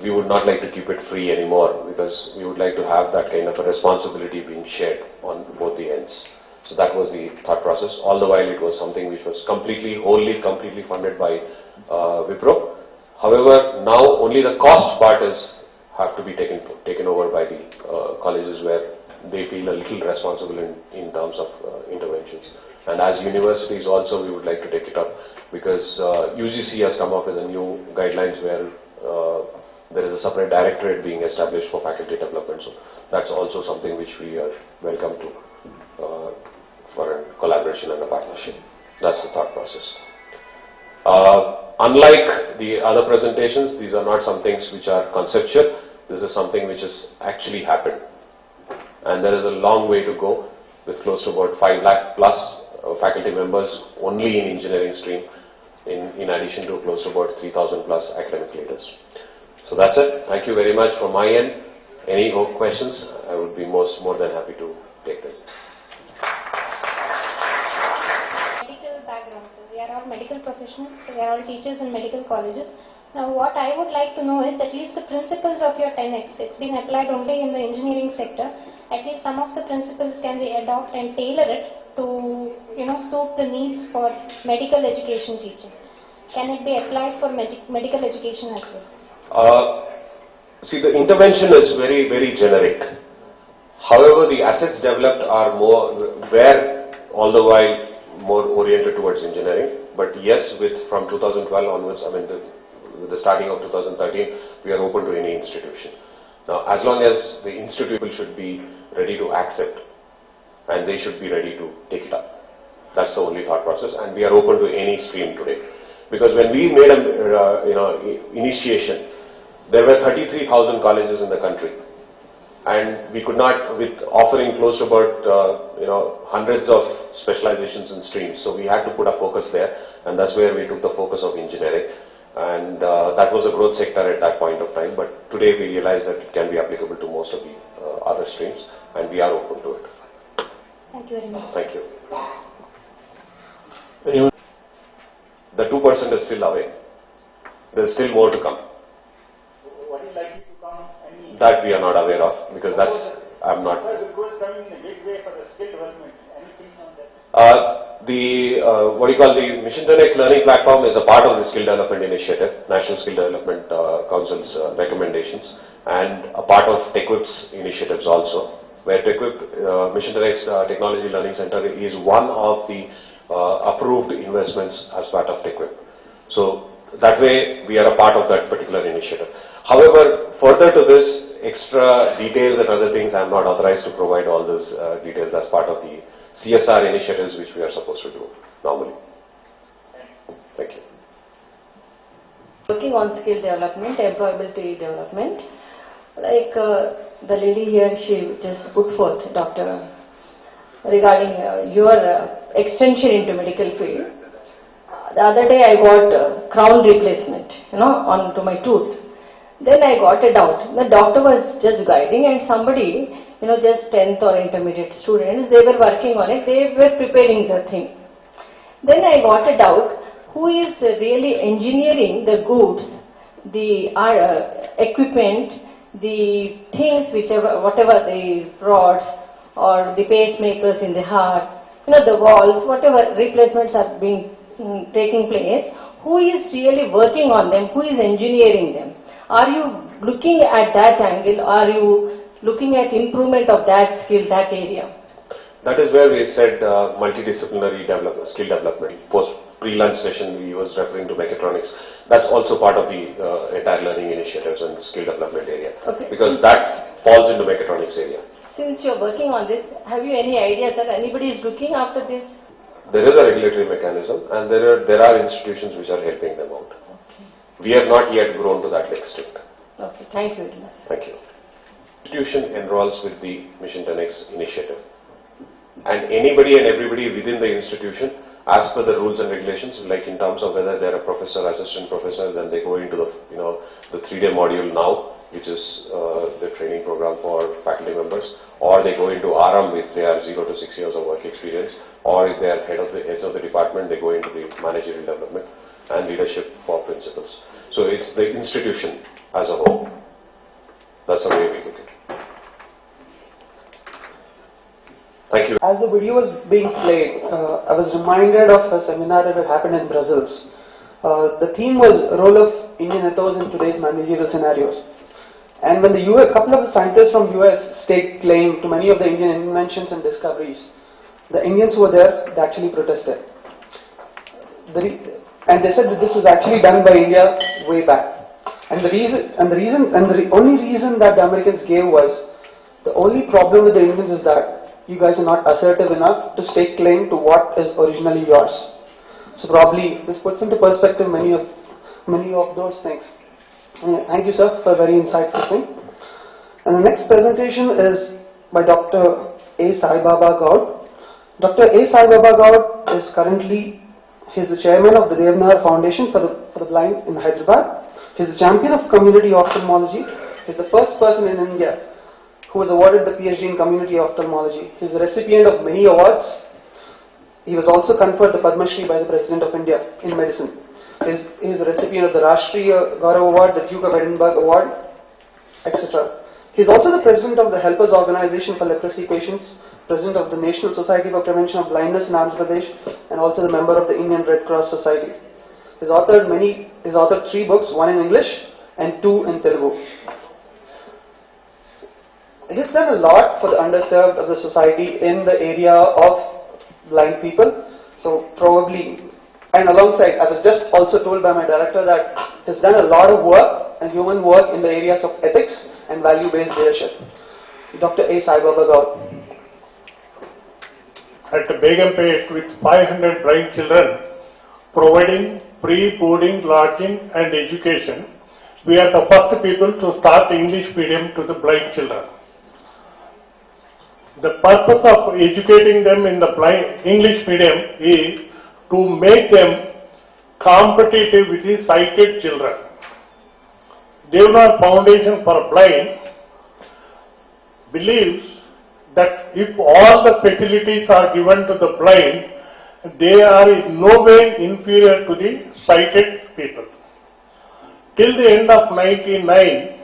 we would not like to keep it free anymore, because we would like to have that kind of a responsibility being shared on both the ends. So that was the thought process. All the while it was something which was wholly funded by Wipro. However, now only the cost part have to be taken over by the colleges, where they feel a little responsible in terms of interventions. And as universities also, we would like to take it up, because UGC has come up with a new guidelines where there is a separate directorate being established for faculty development. So that's also something which we are welcome to for a collaboration and a partnership. That's the thought process. Unlike the other presentations, these are not some things which are conceptual. This is something which has actually happened. And there is a long way to go, with close to about 5 lakh plus faculty members only in engineering stream, in addition to close to about 3,000 plus academic leaders. So that's it. Thank you very much from my end. Any questions? I would be more than happy to take them. Medical background. So we are all medical professionals. So we are all teachers in medical colleges. Now what I would like to know is at least the principles of your 10X. It's been applied only in the engineering sector. At least some of the principles can we adopt and tailor it to suit the needs for medical education teaching. Can it be applied for medical education as well? See, the intervention is very generic. However, the assets developed are were all the while more oriented towards engineering. But yes, from 2012 onwards, with the starting of 2013, we are open to any institution. Now, as long as the institution should be ready to accept, and they should be ready to take it up. That's the only thought process, and we are open to any stream today. Because when we made initiation, there were 33,000 colleges in the country, and we could not, with offering close to about hundreds of specializations in streams. So we had to put a focus there, and that's where we took the focus of engineering. And that was a growth sector at that point of time, but today we realize that it can be applicable to most of the other streams, and we are open to it. Thank you very much. Thank you. The 2% is still away. There is still more to come. What is likely to come? That we are not aware of, because I'm not. Wipro is coming in a big way for the skill development. Anything on that? The Mission 10X learning platform is a part of the skill development initiative, National Skill Development Council's recommendations, and a part of TechWhip's initiatives also, where TechWhip, Mission 10X Technology Learning Center is one of the approved investments as part of TechWhip. So that way we are a part of that particular initiative. However, further to this, extra details and other things, I am not authorized to provide all those details as part of the CSR initiatives which we are supposed to do normally. Thank you. Working on skill development, employability development, like the lady here, she just put forth, Doctor, regarding your extension into medical field. The other day I got crown replacement, onto my tooth. Then I got a doubt. The doctor was just guiding, and somebody, just 10th or intermediate students, they were working on it, they were preparing the thing. Then I got a doubt, who is really engineering the goods, the equipment, the things whatever the rods or the pacemakers in the heart, the valves, whatever replacements are being taking place, who is really working on them, who is engineering them? Are you looking at that angle? Are you looking at improvement of that skill, that area? That is where we said multidisciplinary skill development. Pre-lunch session we was referring to mechatronics. That's also part of the entire learning initiatives and skill development area. Okay. Because that falls into mechatronics area. Since you're working on this, have you any ideas that anybody is looking after this? There is a regulatory mechanism and there are institutions which are helping them out. Okay. We have not yet grown to that extent. Okay, thank you very much. Thank you. Institution enrolls with the Mission 10X initiative. And anybody and everybody within the institution, as per the rules and regulations, like in terms of whether they're a professor, assistant professor, then they go into the, the 3-day module now, which is the training program for faculty members, or they go into RM if they are 0 to 6 years of work experience, or if they are heads of the department, they go into the managerial development and leadership for principals. So it's the institution as a whole. That's the way we look at it. Thank you. As the video was being played, I was reminded of a seminar that had happened in Brussels. The theme was role of Indian ethos in today's managerial scenarios. And when a couple of the scientists from US staked claim to many of the Indian inventions and discoveries, the Indians who were there, they actually protested. And they said that this was actually done by India way back. And the only reason that the Americans gave was, the only problem with the Indians is that you guys are not assertive enough to stake claim to what is originally yours. So probably this puts into perspective many of those things. Thank you, sir, for a very insightful thing. And the next presentation is by Dr. A. Sai Baba Gaud. Dr. A. Sai Baba Gaud is currently, he's the chairman of the Devanagari Foundation for the Blind in Hyderabad. He's a champion of community ophthalmology. He's the first person in India who was awarded the PhD in community ophthalmology. He is a recipient of many awards. He was also conferred the Padma Shri by the President of India in medicine. He is a recipient of the Rashtriya Gaurav Award, the Duke of Edinburgh Award, etc. He is also the President of the Helpers Organization for Leprosy Patients, President of the National Society for Prevention of Blindness in Andhra Pradesh, and also the member of the Indian Red Cross Society. He has authored 3 books, 1 in English and 2 in Telugu. He has done a lot for the underserved of the society in the area of blind people. So probably, and alongside, I was just also told by my director that he has done a lot of work and human work in the areas of ethics and value-based leadership. Dr. A. Sai Baba Gaud. At Begumpet with 500 blind children, providing free boarding, lodging and education, we are the first people to start English medium to the blind children. The purpose of educating them in the English medium is to make them competitive with the sighted children. Devanagari Foundation for Blind believes that if all the facilities are given to the blind, they are in no way inferior to the sighted people. Till the end of 1999,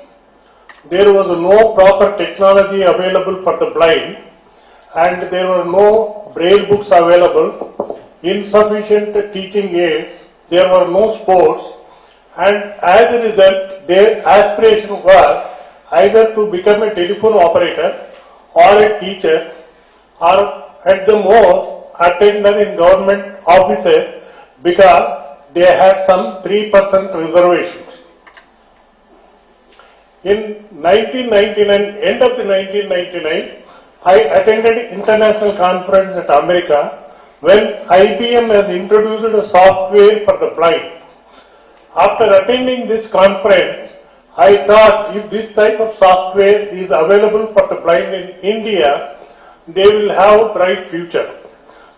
there was no proper technology available for the blind and there were no braille books available, insufficient teaching aids, there were no sports, and as a result their aspiration was either to become a telephone operator or a teacher or at the most attendant in government offices because they had some 3% reservations. In 1999, end of the 1999, I attended international conference at America when IBM has introduced a software for the blind. After attending this conference, I thought if this type of software is available for the blind in India, they will have a bright future.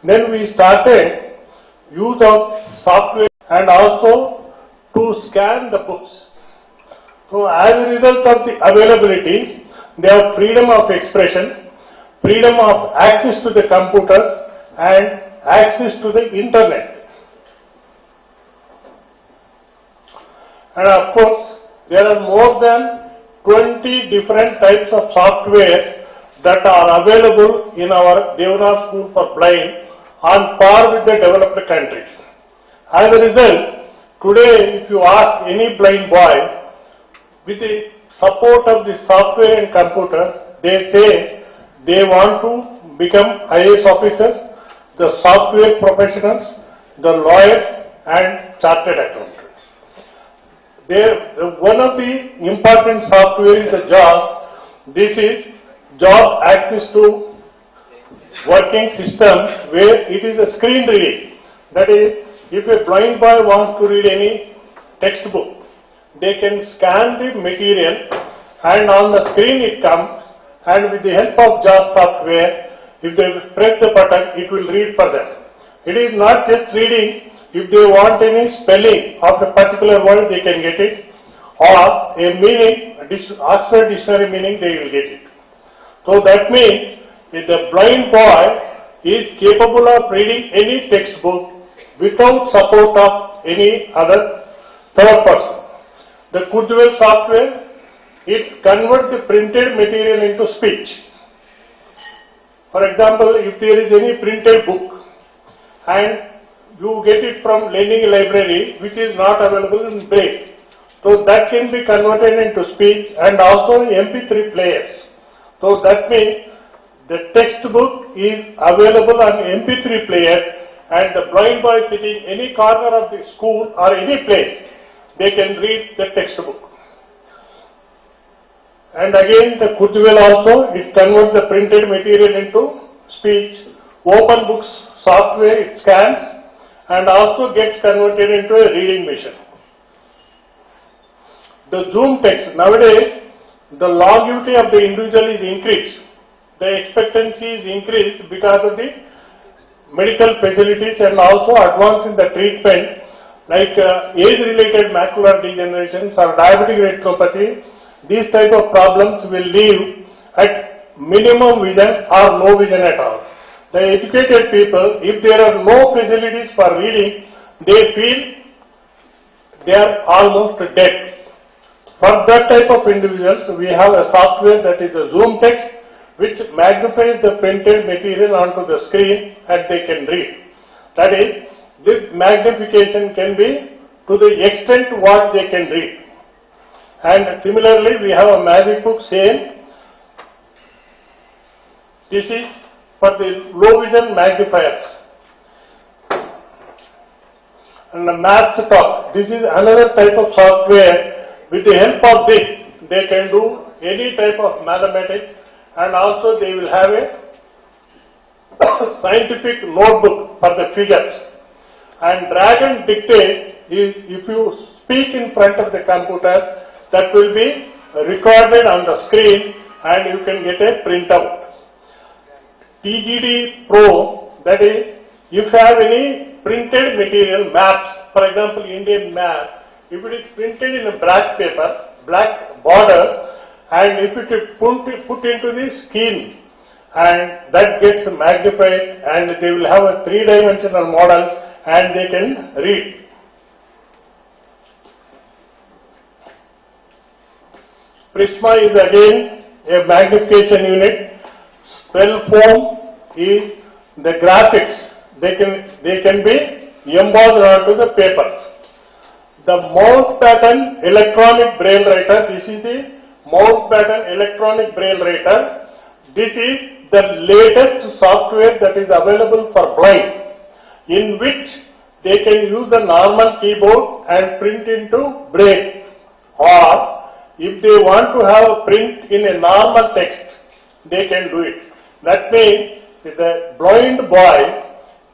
Then we started use of software and also to scan the books. So as a result of the availability, they have freedom of expression, freedom of access to the computers and access to the internet. And of course, there are more than 20 different types of software that are available in our Devanagari School for Blind on par with the developed countries. As a result, today if you ask any blind boy, with the support of the software and computers, they say they want to become IAS officers, the software professionals, the lawyers and chartered accountants. One of the important software is the JAWS. This is Job Access to Working System, where it is a screen reading. That is, if a blind boy wants to read any textbook, they can scan the material and on the screen it comes, and with the help of JAWS software, if they press the button, it will read for them. It is not just reading. If they want any spelling of a particular word, they can get it, or a meaning, Oxford Dictionary meaning, they will get it. So that means if the blind boy is capable of reading any textbook without support of any other third person. The Kurzweil software, it converts the printed material into speech. For example, if there is any printed book and you get it from lending library which is not available in Braille, so that can be converted into speech, and also MP3 players. So that means the textbook is available on MP3 player, and the blind boy sitting any corner of the school or any place, they can read the textbook. And again the Kurzweil also, it converts the printed material into speech. Open books software, it scans and also gets converted into a reading machine. The Zoom text, nowadays the longevity of the individual is increased. The expectancy is increased because of the medical facilities and also advance in the treatment, like age-related macular degenerations or diabetic retinopathy. These type of problems will leave at minimum vision or no vision at all. The educated people, if there are no facilities for reading, they feel they are almost dead. For that type of individuals, we have a software that is a Zoom text, which magnifies the printed material onto the screen and they can read. That is, this magnification can be to the extent what they can read. And similarly, we have a magic book, same. This is for the low vision magnifiers. And the Maths Talk, this is another type of software. With the help of this, they can do any type of mathematics, and also they will have a scientific notebook for the figures. And drag and dictate is, if you speak in front of the computer, that will be recorded on the screen and you can get a printout. TGD Pro, that is, if you have any printed material, maps, for example Indian map, if it is printed in a black paper, black border, and if it is put into the skin, and that gets magnified, and they will have a 3-dimensional model and they can read. Prisma is again a magnification unit. Spellform is the graphics. They can be embossed onto the papers. The Mountbatten electronic braille writer. This is the Mountbatten electronic braille writer. This is the latest software that is available for blind, in which they can use the normal keyboard and print into braille, or if they want to have a print in a normal text, they can do it. That means if the blind boy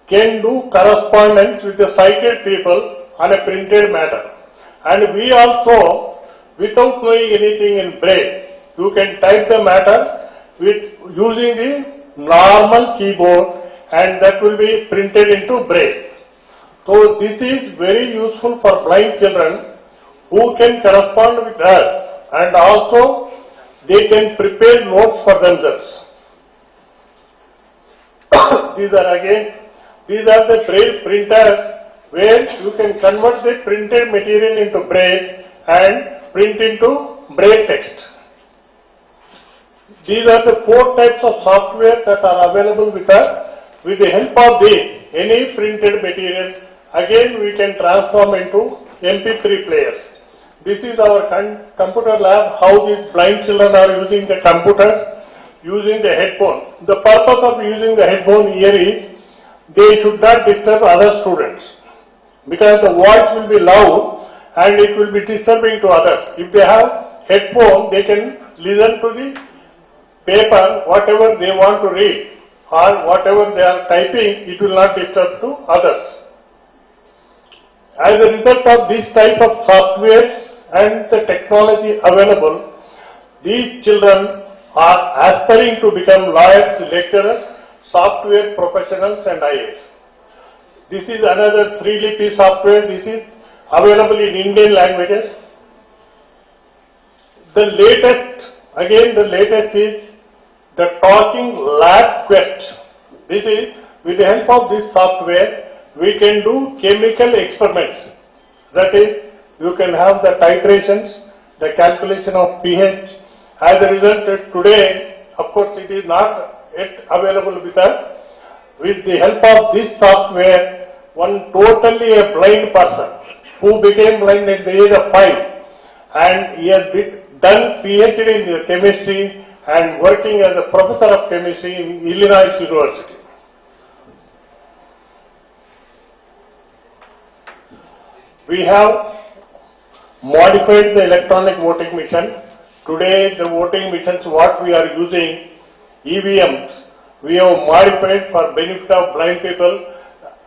can do correspondence with the sighted people on a printed matter. And we also, without knowing anything in braille, you can type the matter with using the normal keyboard, and that will be printed into braille. So this is very useful for blind children who can correspond with us, and also they can prepare notes for themselves. These are the braille printers where you can convert the printed material into braille and print into braille text. These are the 4 types of software that are available with us. With the help of this, any printed material, again we can transform into MP3 players. This is our computer lab, how these blind children are using the computer, using the headphone. The purpose of using the headphone here is, they should not disturb other students, because the voice will be loud and it will be disturbing to others. If they have headphone, they can listen to the paper, whatever they want to read, or whatever they are typing, it will not disturb to others. As a result of this type of softwares and the technology available, these children are aspiring to become lawyers, lecturers, software professionals and IAS. This is another 3-lipi software. This is available in Indian languages. The latest is the Talking Lab Quest. This is, with the help of this software, we can do chemical experiments. That is, you can have the titrations, the calculation of pH. As a result, today, of course, it is not yet available with us. With the help of this software, one totally a blind person who became blind at the age of 5, and he has done PhD in chemistry and working as a professor of chemistry in Illinois University. We have modified the electronic voting machine. Today the voting machines what we are using, EVMs, we have modified for benefit of blind people.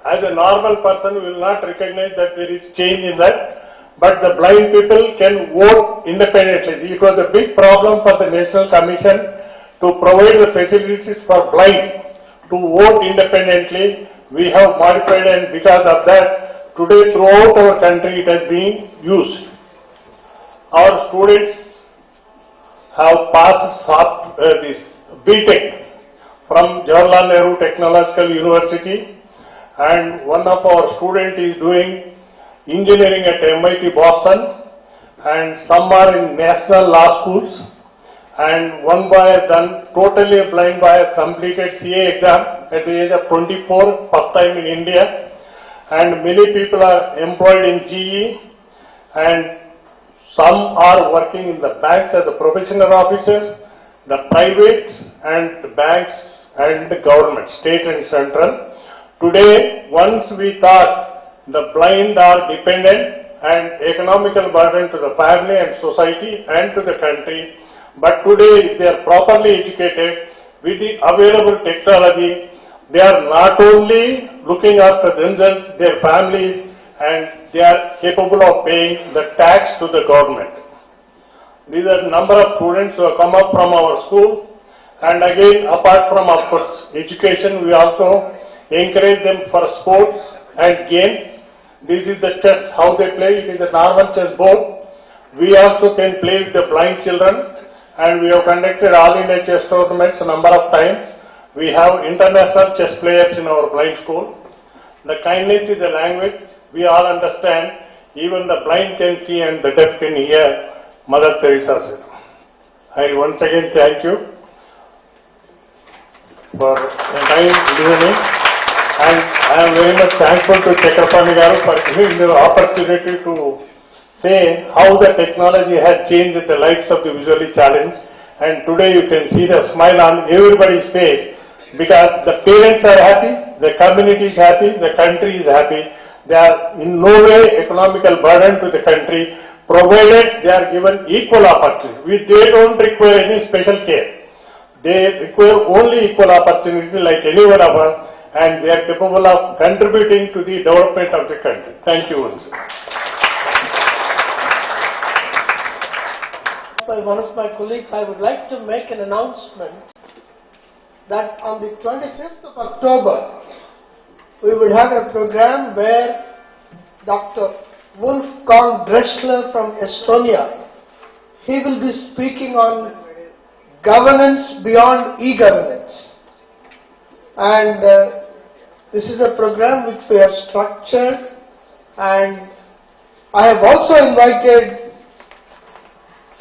As a normal person will not recognize that there is change in that, but the blind people can vote independently. It was a big problem for the National Commission to provide the facilities for blind to vote independently. We have modified, and because of that, today throughout our country it has been used. Our students have passed this BTech from Jawaharlal Nehru Technological University, and one of our students is doing engineering at MIT Boston, and some are in national law schools, and one boy has done, totally a blind boy, has completed CA exam at the age of 24, first time in India, and many people are employed in GE, and some are working in the banks as the professional officers, the private and the banks and the government, state and central. Today, once we thought the blind are dependent and economical burden to the family and society and to the country, but today if they are properly educated with the available technology, they are not only looking after themselves, their families, and they are capable of paying the tax to the government. These are number of students who have come up from our school, and again, apart from, of course, education, we also encourage them for sports and games. This is the chess, how they play. It is a normal chess board. We also can play with the blind children, and we have conducted all India chess tournaments a number of times. We have international chess players in our blind school. The kindness is a language we all understand. Even the blind can see and the deaf can hear, Mother Teresa said. I once again thank you for kind listening, and I am very much thankful to Chakrapani Garu for giving me the opportunity to say how the technology has changed the lives of the visually challenged, and today you can see the smile on everybody's face because the parents are happy, the community is happy, the country is happy. They are in no way economical burden to the country, provided they are given equal opportunity. They don't require any special care. They require only equal opportunity like any one of us, and they are capable of contributing to the development of the country. Thank you once again. By one of my colleagues, I would like to make an announcement that on the 25th of October, we would have a program where Dr. Wolfgang Dressler from Estonia, he will be speaking on governance beyond e-governance. And this is a program which we have structured, and I have also invited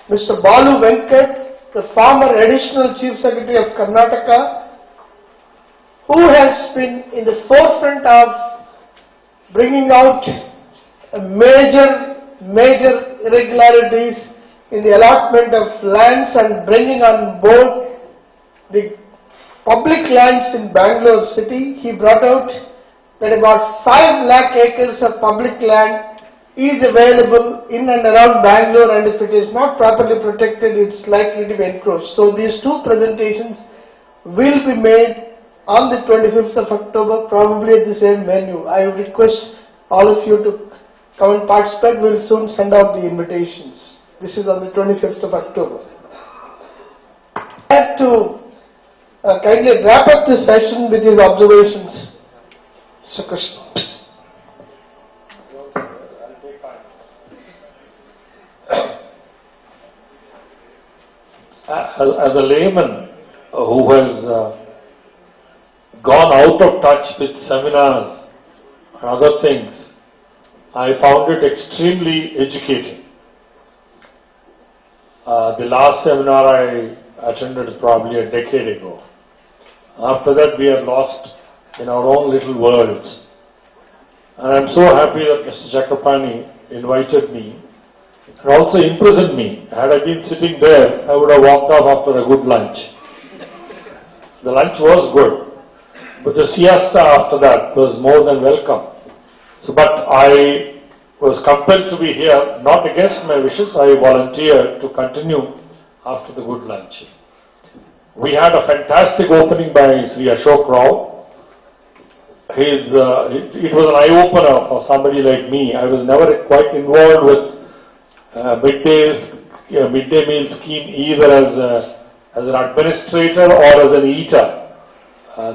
Mr. Balu Venkat the former additional Chief Secretary of Karnataka, who has been in the forefront of bringing out major irregularities in the allotment of lands and bringing on board the public lands in Bangalore city. He brought out that about 5 lakh acres of public land is available in and around Bangalore, and if it is not properly protected, it's likely to be encroached. So these 2 presentations will be made on the 25th of October, probably at the same venue. I request all of you to come and participate. We'll soon send out the invitations. This is on the 25th of October. I have to kindly wrap up this session with these observations. Mr. Krishna. As a layman who has gone out of touch with seminars and other things, I found it extremely educating. The last seminar I attended is probably a decade ago. After that, we are lost in our own little worlds. And I'm so happy that Mr. Chakrapani invited me and also imprisoned me. Had I been sitting there, I would have walked off after a good lunch. The lunch was good, but the siesta after that was more than welcome. So, but I was compelled to be here, not against my wishes. I volunteered to continue after the good lunch. We had a fantastic opening by Sri Ashok Rao. It was an eye-opener for somebody like me. I was never quite involved with midday meal scheme either as an administrator or as an eater.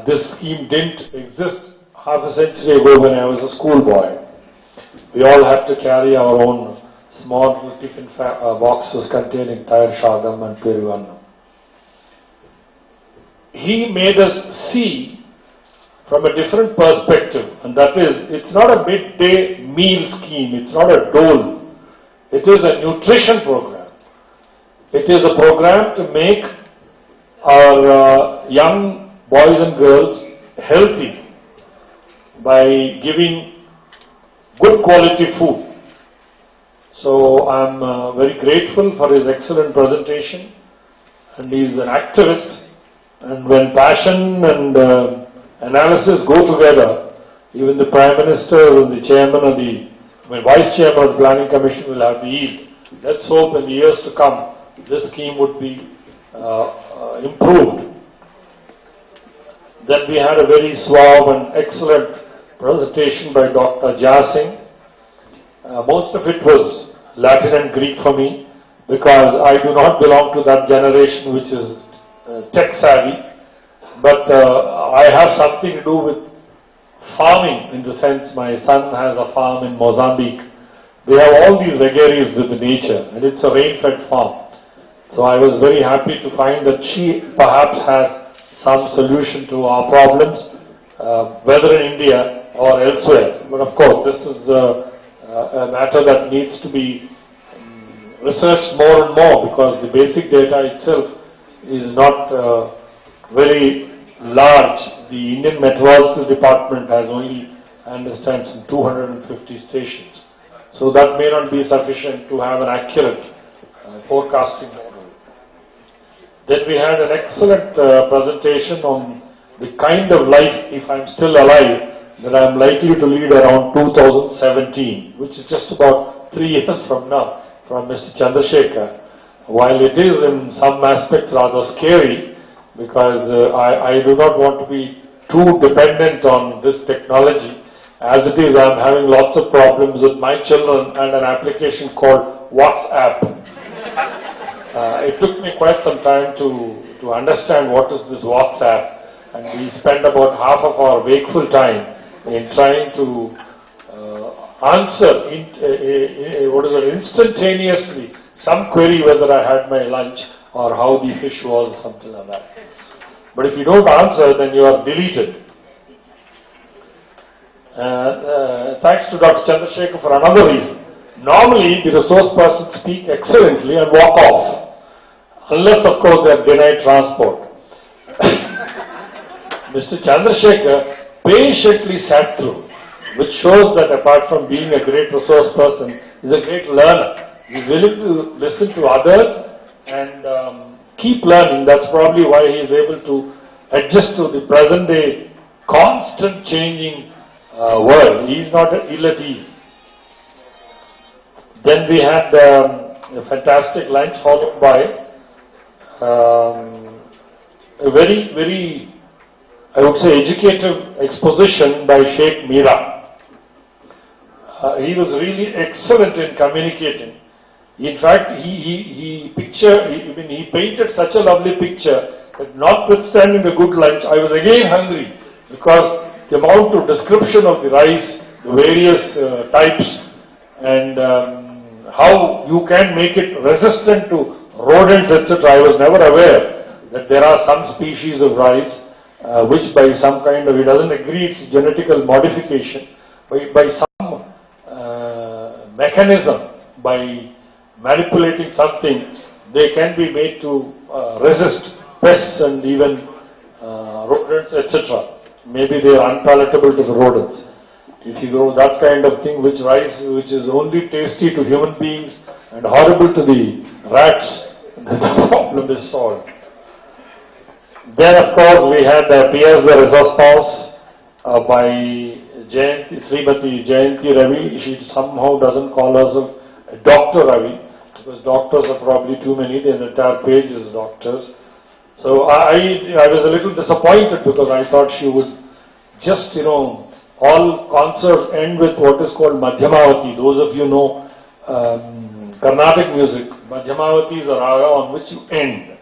This scheme didn't exist half a century ago when I was a schoolboy. We all had to carry our own small tiffin boxes containing tayar shadam and peruannam. He made us see from a different perspective, and that is, it's not a midday meal scheme, it's not a dole, it is a nutrition program. It is a program to make our young boys and girls healthy by giving good quality food. So I'm very grateful for his excellent presentation, and he is an activist, and when passion and analysis go together, even the Prime Minister and the Chairman or the Vice Chairman of the Planning Commission will have the yield. Let's hope in the years to come this scheme would be improved. Then we had a very suave and excellent presentation by Dr. Jha Singh. Most of it was Latin and Greek for me because I do not belong to that generation which is tech savvy, but I have something to do with farming in the sense my son has a farm in Mozambique. They have all these vagaries with the nature, and it's a rain-fed farm. So I was very happy to find that she perhaps has some solution to our problems, whether in India or elsewhere. But of course, this is a matter that needs to be researched more and more because the basic data itself is not very large. The Indian Meteorological Department has only, I understand, some 250 stations. So that may not be sufficient to have an accurate forecasting model. Then we had an excellent presentation on the kind of life, if I'm still alive, that I'm likely to lead around 2017, which is just about 3 years from now, from Mr. Chandrasekhar. While it is in some aspects rather scary, because I do not want to be too dependent on this technology. As it is, I'm having lots of problems with my children and an application called WhatsApp. It took me quite some time to understand what is this WhatsApp, and we spend about half of our wakeful time in trying to answer instantaneously some query whether I had my lunch or how the fish was, something like that. But if you don't answer, then you are deleted. Thanks to Dr. Chandrasekhar for another reason. Normally, the resource persons speak excellently and walk off. unless of course they are denied transport. Mr. Chandrasekhar patiently sat through, which shows that apart from being a great resource person, he's a great learner. He's willing to listen to others and keep learning. That's probably why he is able to adjust to the present day constant changing world. He is not ill at ease. Then we had a fantastic lunch followed by a very, very, I would say, educative exposition by Sheikh Mira. He was really excellent in communicating. In fact, he painted such a lovely picture that notwithstanding the good lunch, I was again hungry because the amount of description of the rice, the various types, and how you can make it resistant to rodents, etc. I was never aware that there are some species of rice which by some kind of, it doesn't agree its genetical modification, by some mechanism, by manipulating something, they can be made to resist pests and even rodents, etc. Maybe they are unpalatable to the rodents. If you grow that kind of thing, which is only tasty to human beings and horrible to the rats, then the problem is solved. Then of course we had Pièce de Resistance by Srimati Jayanti Ravi. She somehow doesn't call herself Dr. Ravi, because doctors are probably too many, the entire page is doctors. So I was a little disappointed because I thought she would just, all concerts end with what is called Madhyamavati. Those of you know Carnatic music, Madhyamavati is a raga on which you end.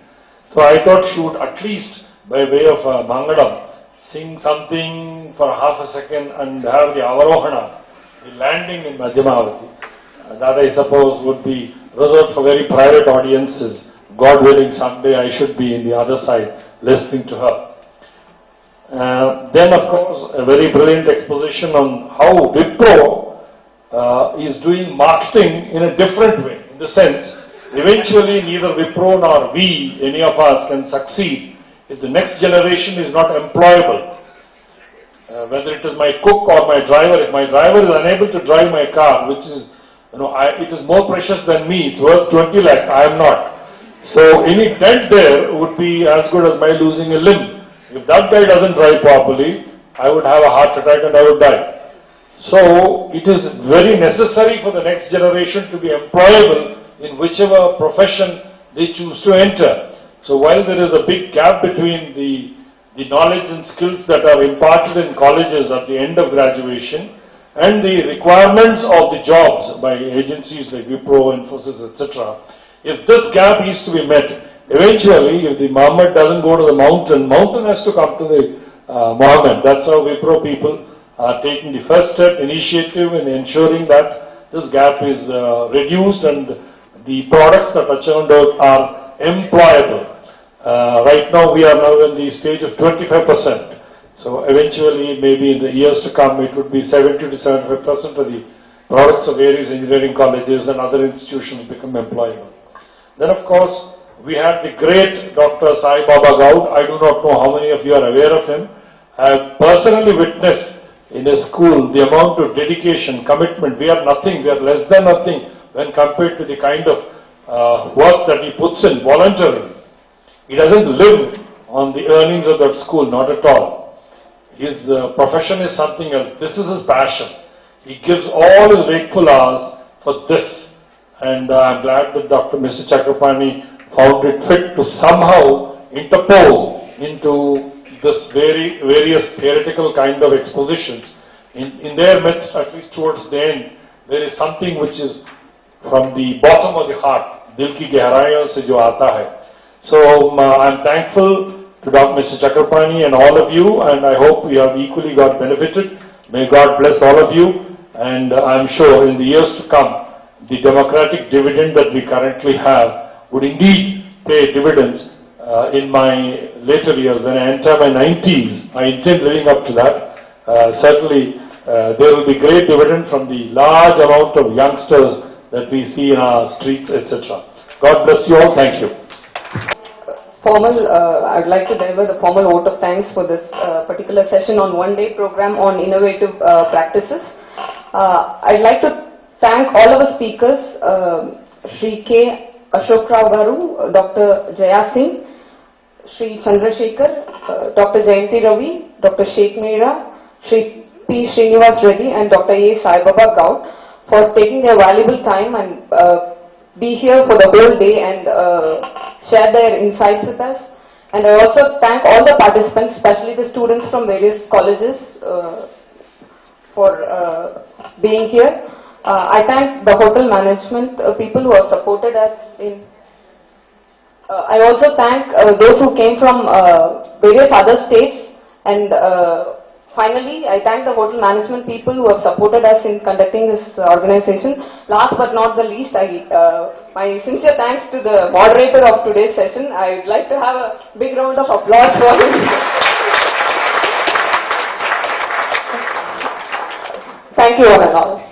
So I thought she would at least, by way of Mangalam, sing something for half a second and have the Avarohana, the landing in Madhyamavati. That I suppose would be reserved for very private audiences. God willing, someday I should be in the other side listening to her. Then of course a very brilliant exposition on how Wipro is doing marketing in a different way. In the sense, eventually neither Wipro nor we, any of us, can succeed if the next generation is not employable. Whether it is my cook or my driver, if my driver is unable to drive my car, which is, it is more precious than me, it's worth 20 lakhs, I am not. So any dent there would be as good as my losing a limb. If that guy doesn't drive properly, I would have a heart attack and I would die. So it is very necessary for the next generation to be employable in whichever profession they choose to enter. So while there is a big gap between the knowledge and skills that are imparted in colleges at the end of graduation and the requirements of the jobs by agencies like Wipro, Infosys, etc., if this gap is to be met, eventually if the Muhammad doesn't go to the mountain, mountain has to come to the Muhammad. That's how Wipro people are taking the first step, initiative in ensuring that this gap is reduced and the products that are churned out are employable. Right now we are now in the stage of 25%. So eventually maybe in the years to come it would be 70 to 75% of the products of various engineering colleges and other institutions become employable. Then of course we had the great Dr. Sai Baba Gaud. I do not know how many of you are aware of him. I have personally witnessed in a school the amount of dedication, commitment. We are nothing, we are less than nothing when compared to the kind of work that he puts in voluntarily. He doesn't live on the earnings of that school, not at all. His profession is something else. This is his passion. He gives all his wakeful hours for this. And I'm glad that Mr. Chakrapani found it fit to somehow interpose into this various theoretical kind of expositions. In their midst, at least towards the end, there is something which is from the bottom of the heart, Dil ki gehrayon se jo aata hai. So I'm thankful to Mr. Chakrapani and all of you, and I hope we have equally got benefited. May God bless all of you, and I'm sure in the years to come, the democratic dividend that we currently have would indeed pay dividends in my later years. When I enter my 90s, I intend living up to that. Certainly, there will be great dividend from the large amount of youngsters that we see in our streets, etc. God bless you all. Thank you. I'd like to deliver the formal vote of thanks for this particular session on one-day program on innovative practices. I'd like to thank all our speakers, Shri K. Ashok Rao Garu, Dr. Jaya Singh, Shri Chandrasekhar, Dr. Jayanti Ravi, Dr. Sheikh Meera, Shri P. Srinivas Reddy and Dr. A. Sai Baba Gaud for taking their valuable time and be here for the whole day and share their insights with us. And I also thank all the participants, especially the students from various colleges for being here. I thank the hotel management people who have supported us in. I also thank those who came from various other states, and finally I thank the hotel management people who have supported us in conducting this organization. Last but not the least, my sincere thanks to the moderator of today's session. I would like to have a big round of applause for him. Thank you all and all.